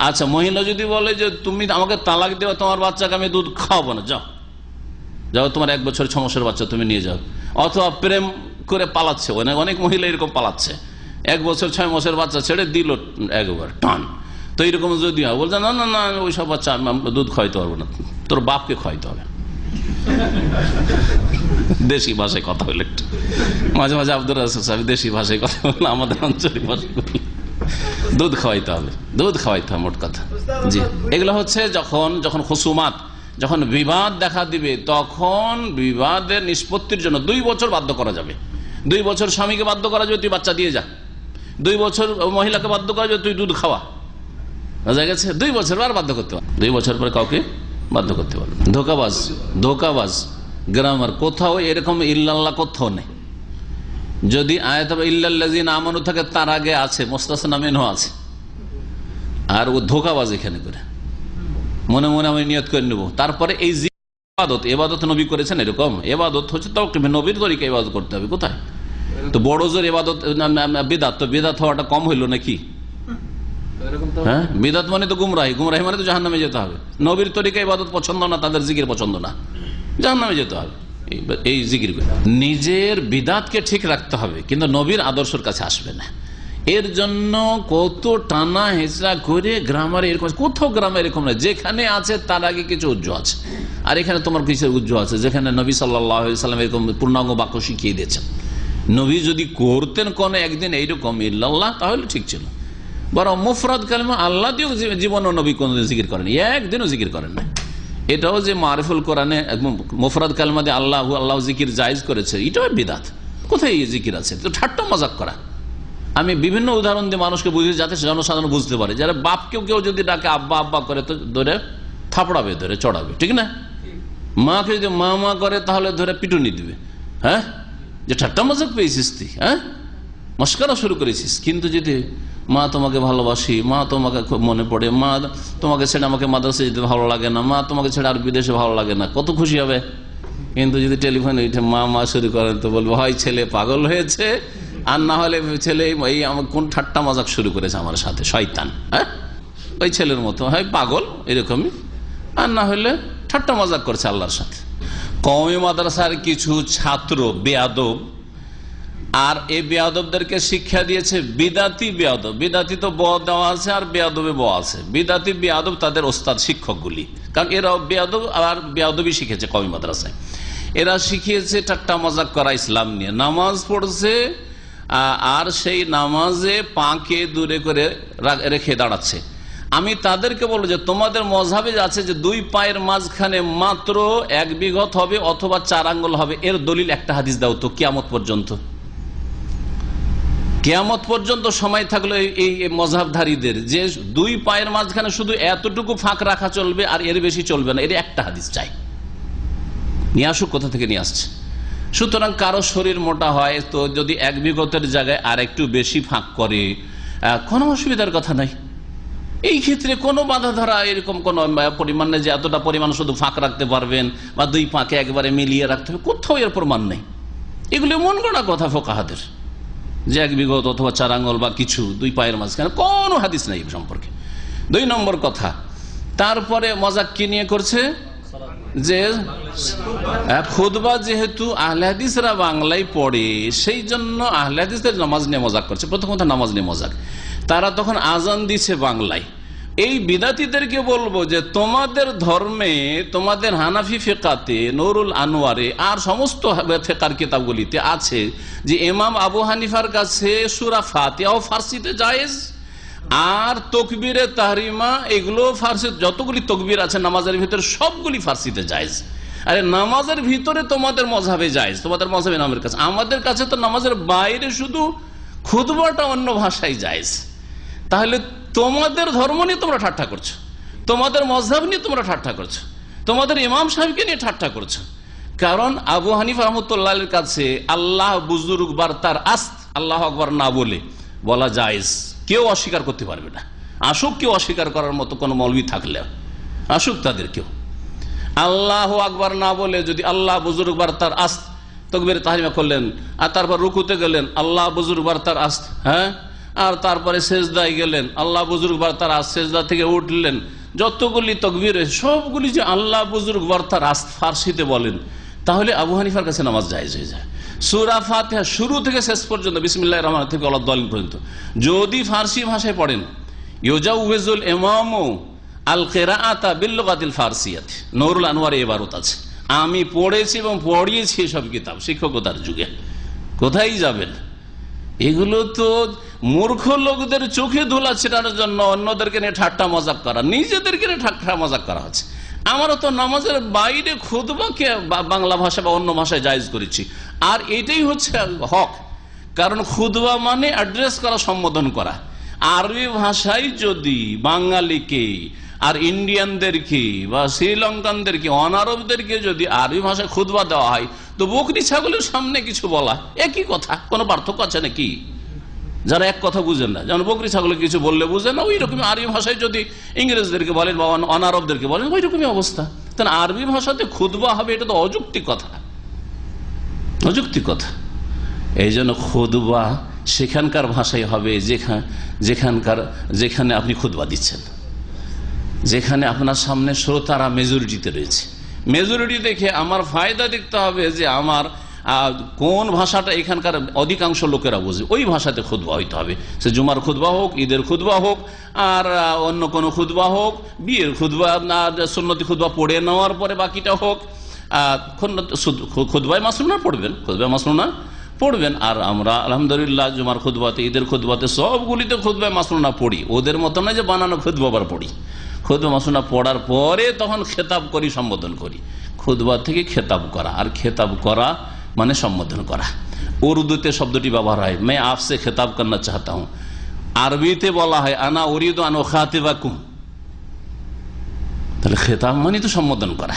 আচ্ছা, মহিলা যদি বলে যে তুমি আমাকে তালাক দেওয়া, তোমার বাচ্চাকে আমি দুধ খাওয়াবো না, যাও যাও, তোমার 1 বছর 6 মাসের বাচ্চা তুমি নিয়ে যাও। অথবা প্রেম করে পালাচ্ছে, অনেক মহিলা এরকম পালাচ্ছে, 1 বছর 6 মাসের বাচ্চা ছেড়ে দিল একবার টান। তো এরকম যদি হয়, বলছে না না না ওই সব বাচ্চা দুধ খাওয়াইতে পারবো না, তোর বাপকে খাওয়াইতে হবে। দেশি ভাষায় কথা বলে একটু, মাঝে মাঝে আব্দুর রাসূল সাহেব দেশি ভাষায় কথা বলে, আমাদের আঞ্চলিক ভাষায় দুধ খাওয়াইতে হবে, দুধ খাওয়াইতে হবে মোট কথা। জি, এগুলো হচ্ছে যখন খুসুমাত, যখন বিবাদ দেখা দিবে, তখন বিবাদের নিষ্পত্তির জন্য 2 বছর বাধ্য করা যাবে। 2 বছর স্বামীকে বাধ্য করা যাবে তুই বাচ্চা দিয়ে যা, 2 বছর মহিলাকে বাধ্য করা যাবে তুই দুধ খাওয়া, বোঝা গেছে। 2 বছর আর বাধ্য করতে পারবে, 2 বছর পরে কাউকে বাধ্য করতে পারবে। ধোকাবাজ গ্রামার কোথাও এরকম ইল্লাল্লাহ কোথাও নেই। যদি আয়াত ইল্লাল্লাযিনা আমানু থাকে তার আগে আছে মুস্তাসনা মিনহু আছে, আর ও ধোকাবাজ এখানে করে মনে মনে আমি নিয়ত করে নেব। তারপরে এই ইবাদত, এবাদত নবী করেছেন এরকম এবাদত হচ্ছে তাও নবীর তরিকা ইবাদত করতে হবে। কোথায় তো বড় জোর এবাদত বিদাত, তো বিদাত হওয়াটা কম হইলো নাকি? হ্যাঁ, বিদাত মানে তো গুমরাহি, গুমরাহি মানে তো জাহান্নামে যেতে হবে। নবীর তরিকা ইবাদত পছন্দ না, তাদের জিকির পছন্দ না, জাহান্নামে যেতে হবে। এই জিকির নিজের বিদাতকে ঠিক রাখতে হবে, কিন্তু নবীর আদর্শের কাছে আসবে না। এর জন্য কত টানা হেঁচড়া করে গ্রামারে এরকম, কোথাও গ্রামে এরকম না যেখানে আছে তার আগে কিছু উজ্জ্ব আছে, আর এখানে তোমার কিসের উজ্জ্ব আছে? যেখানে নবী সাল্লাল্লাহু আলাইহি ওয়াসাল্লাম এরকম পূর্ণাঙ্গ বাক্য শিখিয়ে দিয়েছেন। নবী যদি করতেন কোন একদিন এইরকম ইল্লাল্লাহ, তাহলে ঠিক ছিল। বরং মুফরাদ কালিমা আল্লাহ দিয়েও জীবন নবী কোনদিন জিকির করেন, একদিনও জিকির করেন না। এটাও যে মারিফুল কোরআনে মুফরাদ কালিমা দিয়ে আল্লাহ আল্লাহ জিকির জায়েজ করেছে, এটাও বিদাত। কোথায় এই জিকির আছে? তো ঠাট্টা মজাক করা। আমি বিভিন্ন উদাহরণ দিয়ে মানুষকে বুঝি যাতে জনসাধারণ বুঝতে পারে। যারা বাপকেও কেউ যদি ডাকে আব্বা আব্বা করে, তো ধরে থাপড়াবে, ধরে চড়াবে, ঠিক না? মাকে যদি মা মা করে তাহলে ধরে পিটুনি দিবে। হ্যাঁ, যে ঠাট্টা মজাক পেয়েছিস তুই, হ্যাঁ মস্করা শুরু করেছিস। কিন্তু যদি মা তোমাকে ভালোবাসি, মা তোমাকে খুব মনে পড়ে, মা তোমাকে ছেড়ে আমাকে মাদ্রাসা যেতে ভালো লাগে না, মা তোমাকে ছেড়ে আর বিদেশে ভালো লাগে না, কত খুশি হবে। কিন্তু যদি টেলিফোনে উঠে মা মা শুরু করেন, তো বলবো হয় ছেলে পাগল হয়েছে, আর না হলে ছেলে এই আমার কোন ঠাট্টা মজাক শুরু করেছে আমার সাথে, শয়তান। হ্যাঁ, ওই ছেলের মতো হয় পাগল এরকমই, আর না হলে ঠাট্টা মজাক করছে আল্লাহর সাথে। কওমি মাদ্রাসার কিছু ছাত্র বেয়াদব, আর এই বেয়াদবদেরকে শিক্ষা দিয়েছে বিদাতি বেয়াদব। বিদাতি তো ব দেওয়া আছে, আর বেয়াদবে ব আছে। বিদাতি বেয়াদব তাদের ওস্তাদ শিক্ষকগুলি, কারণ এরাও বেয়াদব আর বেয়াদবই শিখেছে কওমি মাদ্রাসায়। এরা শিখিয়েছে ঠাট্টা মজাক করা ইসলাম নিয়ে। নামাজ পড়ছে আর সেই নামাজে পাকে দূরে করে রেখে দাঁড়াচ্ছে। আমি তাদেরকে বলবো যে তোমাদের মজহাবে আছে যে দুই পায়ের মাঝখানে মাত্র 1 বিঘত হবে অথবা 4 আঙ্গুল হবে, এর দলিল একটা হাদিস দাও তো। কিয়ামত পর্যন্ত, কিয়ামত পর্যন্ত সময় থাকলো এই মজহাবধারীদের যে 2 পায়ের মাঝখানে শুধু এতটুকু ফাঁক রাখা চলবে, আর এর বেশি চলবে না। এর একটা হাদিস চাই, নিয়ে আসুক, কোথা থেকে নিয়ে আসছে। সুতরাং কারো শরীর মোটা হয়, তো যদি 1 বিঘতের জায়গায় আর একটু বেশি ফাঁক করে, কোনো অসুবিধার কথা নাই। এই ক্ষেত্রে কোনো বাধা ধরা এরকম কোনো পরিমাণ নেই যে এতটা পরিমাণ শুধু ফাঁক রাখতে পারবেন বা 2 পাকে একবারে মিলিয়ে রাখতে হবে, কোথাও এর প্রমাণ নেই। এগুলি মন গড়া কথা ফোকাহাদের, যে 1 বিঘত অথবা 4 আঙ্গুল বা কিছু 2 পায়ের মাঝখানে, কোনো হাদিস নেই সম্পর্কে। 2 নম্বর কথা, তারপরে মজাক কি নিয়ে করছে যে খুতবা যেহেতু আহলে হাদিসরা বাংলায় পড়ে, সেই জন্য আহলে হাদিসদের নামাজ নিয়ে মজাক করছে। প্রথম কথা নামাজ নিয়ে মজাক, তারা তখন আজান দিচ্ছে বাংলায়। এই বিদাতীদেরকে বলবো যে তোমাদের ধর্মে, তোমাদের হানাফি ফিকাতে, নুরুল আনোয়ারে আর সমস্ত ফিকার কিতাবগুলিতে আছে যে ইমাম আবু হানিফার কাছে সূরা ফাতিহাও ফার্সিতে জায়েজ, আর তকবীরে তাহরিমা এগুলো ফার্সি, যতগুলি তকবীর আছে নামাজের ভিতরে সবগুলি ফার্সিতে জায়েজ। আরে নামাজের ভিতরে তোমাদের মজহাবে জায়েজ, তোমাদের মজহাবে নামের কাছে। আমাদের কাছে তো নামাজের বাইরে শুধু খুতবাটা অন্য ভাষায় জায়েজ। তাহলে তোমাদের ধর্ম নিয়ে তোমরা ঠাট্টা করছো, তোমাদের মজহাব নিয়ে তোমরা ঠাট্টা করছো, তোমাদের ইমাম সাহেবকে নিয়ে ঠাট্টা করছো। কারণ আবু হানিফা রহমতুল্লাহের কাছে আল্লাহ বুজুর্গ বার তার আস্ত, আল্লাহ আকবার না বলে বলা জায়েজ, কেউ অস্বীকার করতে পারবে না। আসুক কেউ অস্বীকার করার মতো কোনো মৌলবী থাকলে আসুক, তাদের কেউ আল্লাহ আকবার না বলে যদি আল্লাহ বুজুর্গ বার তার আস্ত তাকবীর তাহরিমা করলেন, আর তারপর রুকুতে গেলেন আল্লাহ বুজুর্গ বার তার আস্ত, হ্যাঁ, আর তারপরে সেজদায় গেলেন আল্লাহ বুজুর্গ বার তার আস্ত, সেজদা থেকে উঠলেন, যতগুলি তাকবীর সবগুলি যে আল্লাহ বুজুর্গ বার তার আস্ত ফার্সিতে বলেন, তাহলে আবু হানিফার কাছে নামাজ জায়েজ হয়ে যায়। সূরা ফাতিহা শুরু থেকে শেষ পর্যন্ত বিসমিল্লাহির রহমানির রহিম থেকে ওয়ালাদ-দালিন পর্যন্ত যদি ফার্সি ভাষায় পড়েন, ইউজাউযুল ইমামু আল কিরাআতা বিল লুগাতিল ফারসিয়াত, নুরুল আনোয়ারে ইবারত আছে। আমি পড়েছি এবং পড়িয়েছি এসব কিতাব শিক্ষকতার যুগে। কোথায় যাবেন? এগুলো তো মূর্খ লোকদের চোখে ধুলা ছেটানোর জন্য অন্যদেরকে নিয়ে ঠাট্টা মজাক করা, নিজেদেরকে নিয়ে ঠাট্টা মজাক করা হচ্ছে। আমারও তো নামাজের বাইরে খুতবাকে বাংলা ভাষা বা অন্য ভাষায় জায়েজ করেছি, আর এটাই হচ্ছে হক। কারণ খুতবা মানে অ্যাড্রেস করা, সম্বোধন করা। আরবি ভাষায় যদি বাঙালিকে আর ইন্ডিয়ানদেরকে বা শ্রীলঙ্কানদেরকে, অনারবদেরকে যদি আরবি ভাষায় খুতবা দেওয়া হয়, তো বকরি ছাগলের সামনে কিছু বলা একই কথা, কোনো পার্থক্য আছে নাকি? যারা এক কথা বুঝেন না, যেমন বকরি ছাগলে কিছু বললে বুঝেন না, ওই রকমই আরবি ভাষায় যদি ইংরেজদেরকে বলেন বা অনারবদেরকে বলেন ওই রকমই অবস্থা। তাহলে আরবি ভাষাতে খুতবা হবে, এটা তো অযৌক্তিক কথা, অযৌক্তিক কথা। এই জন্য খুতবা সেখানকার ভাষায় হবে যেখানে আপনি খুতবা দিচ্ছেন, যেখানে আপনার সামনে শ্রোতারা মেজরিটিতে রয়েছে। মেজরিটি দেখে আমার ফায়দা দেখতে হবে যে আমার কোন ভাষাটা এখানকার অধিকাংশ লোকেরা বোঝে, ওই ভাষাতে খুতবা হইতে হবে। সে জুমার খুতবা হোক, ঈদের খুতবা হোক, আর অন্য কোনো খুতবা হোক, বিয়ের খুতবা, সুন্নতি খুতবা পড়ে নেওয়ার পরে বাকিটা হোক, খুতবায় মাসনুনা পড়বেন, খুতবায় মাসনুনা পড়বেন। আর আমরা আলহামদুলিল্লাহ জুমার খুতবাতে, ঈদের খুতবাতে, সবগুলিতে খুতবায় মাসনুনা পড়ি। ওদের মতো নয় যে বানানো খুতবা আবার পড়ি। খুতবা মাসনুনা পড়ার পরে তখন খেতাব করি, সম্বোধন করি। খুতবা থেকে খেতাব করা, আর খেতাব করা মানে সম্বোধন করা। উর্দুতে শব্দটি ব্যবহার হয় मैं आपसे খেতাব करना चाहता हूं, আরবিতে বলা হয় আনা উরিদু আন উখাতিবাকুম। তাহলে খেতাব মানে তো সম্বোধন করা,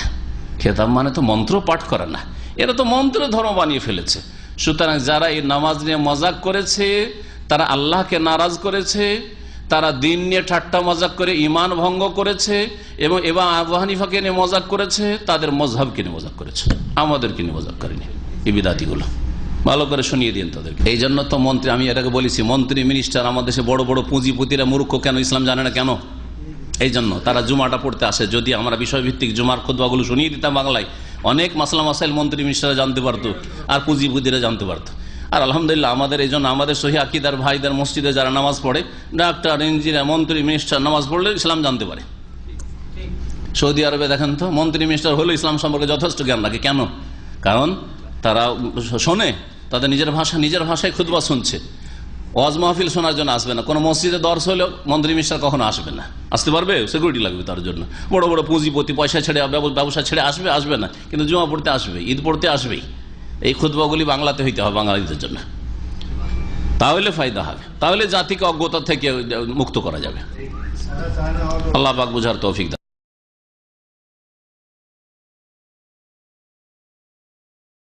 খেতাব মানে তো মন্ত্র পাঠ করা না। এরা তো মন্ত্রের ধর্ম বানিয়ে ফেলেছে। সুতরাং যারা এই নামাজ নিয়ে মজাক করেছে তারা আল্লাহকে নারাজ করেছে, তারা দিন নিয়ে ঠাট্টা মজাক করে ইমান ভঙ্গ করেছে, এবং আবু হানিফাকে নিয়ে মজাক করেছে, তাদের মজহাবকে নিয়ে মজাক করেছে, আমাদেরকে নিয়ে মজাক করেনি। এই বিদাতিগুলো ভালো করে শুনিয়ে দিন তাদেরকে। এই জন্য তো মন্ত্রী, আমি এটাকে বলেছি, মন্ত্রী মিনিস্টার আমাদের দেশে বড় বড় পুঁজিপতিরা মূর্খ কেন? ইসলাম জানে না কেন? এই জন্য তারা জুমাটা পড়তে আসে। যদি আমরা বিষয়ভিত্তিক জুমার খুতবাগুলো শুনিয়ে দিতাম বাংলায়, অনেক মাসলা মাসাইল মন্ত্রী মিনিস্টাররা জানতে পারতো, আর পুঁজিপতিরা জানতে পারতো। আর আলহামদুলিল্লাহ আমাদের এই জন্য আমাদের সহি আকিদার ভাইদের মসজিদে যারা নামাজ পড়ে, ডাক্তার, ইঞ্জিনিয়ার, মন্ত্রী মিনিস্টার নামাজ পড়লে ইসলাম জানতে পারে। সৌদি আরবে দেখেন তো, মন্ত্রী মিনিস্টার হলে ইসলাম সম্পর্কে যথেষ্ট জ্ঞান রাখে। কেন? কারণ তারা শোনে, তাদের নিজের ভাষায় খুতবা শুনছে। ওয়াজ মাহফিল শোনার জন্য আসবে না। কোনো মসজিদে দর্শ হলেও মন্ত্রী মিনিস্টার কখনো আসবে না। আসতে পারবে? সিকিউরিটি লাগবে তার জন্য। বড় বড় পুঁজিপতি পয়সা ছেড়ে, ব্যবসা ছেড়ে আসবে না, কিন্তু জুমা পড়তে আসবে, ঈদ পড়তে আসবেই। এই খুতবাগুলি বাংলাতে হইতে হবে বাঙালিদের জন্য, তাহলে ফায়দা হবে, তাহলে জাতিকে অজ্ঞতা থেকে মুক্ত করা যাবে। আল্লাহ পাক বুঝার তৌফিক দান।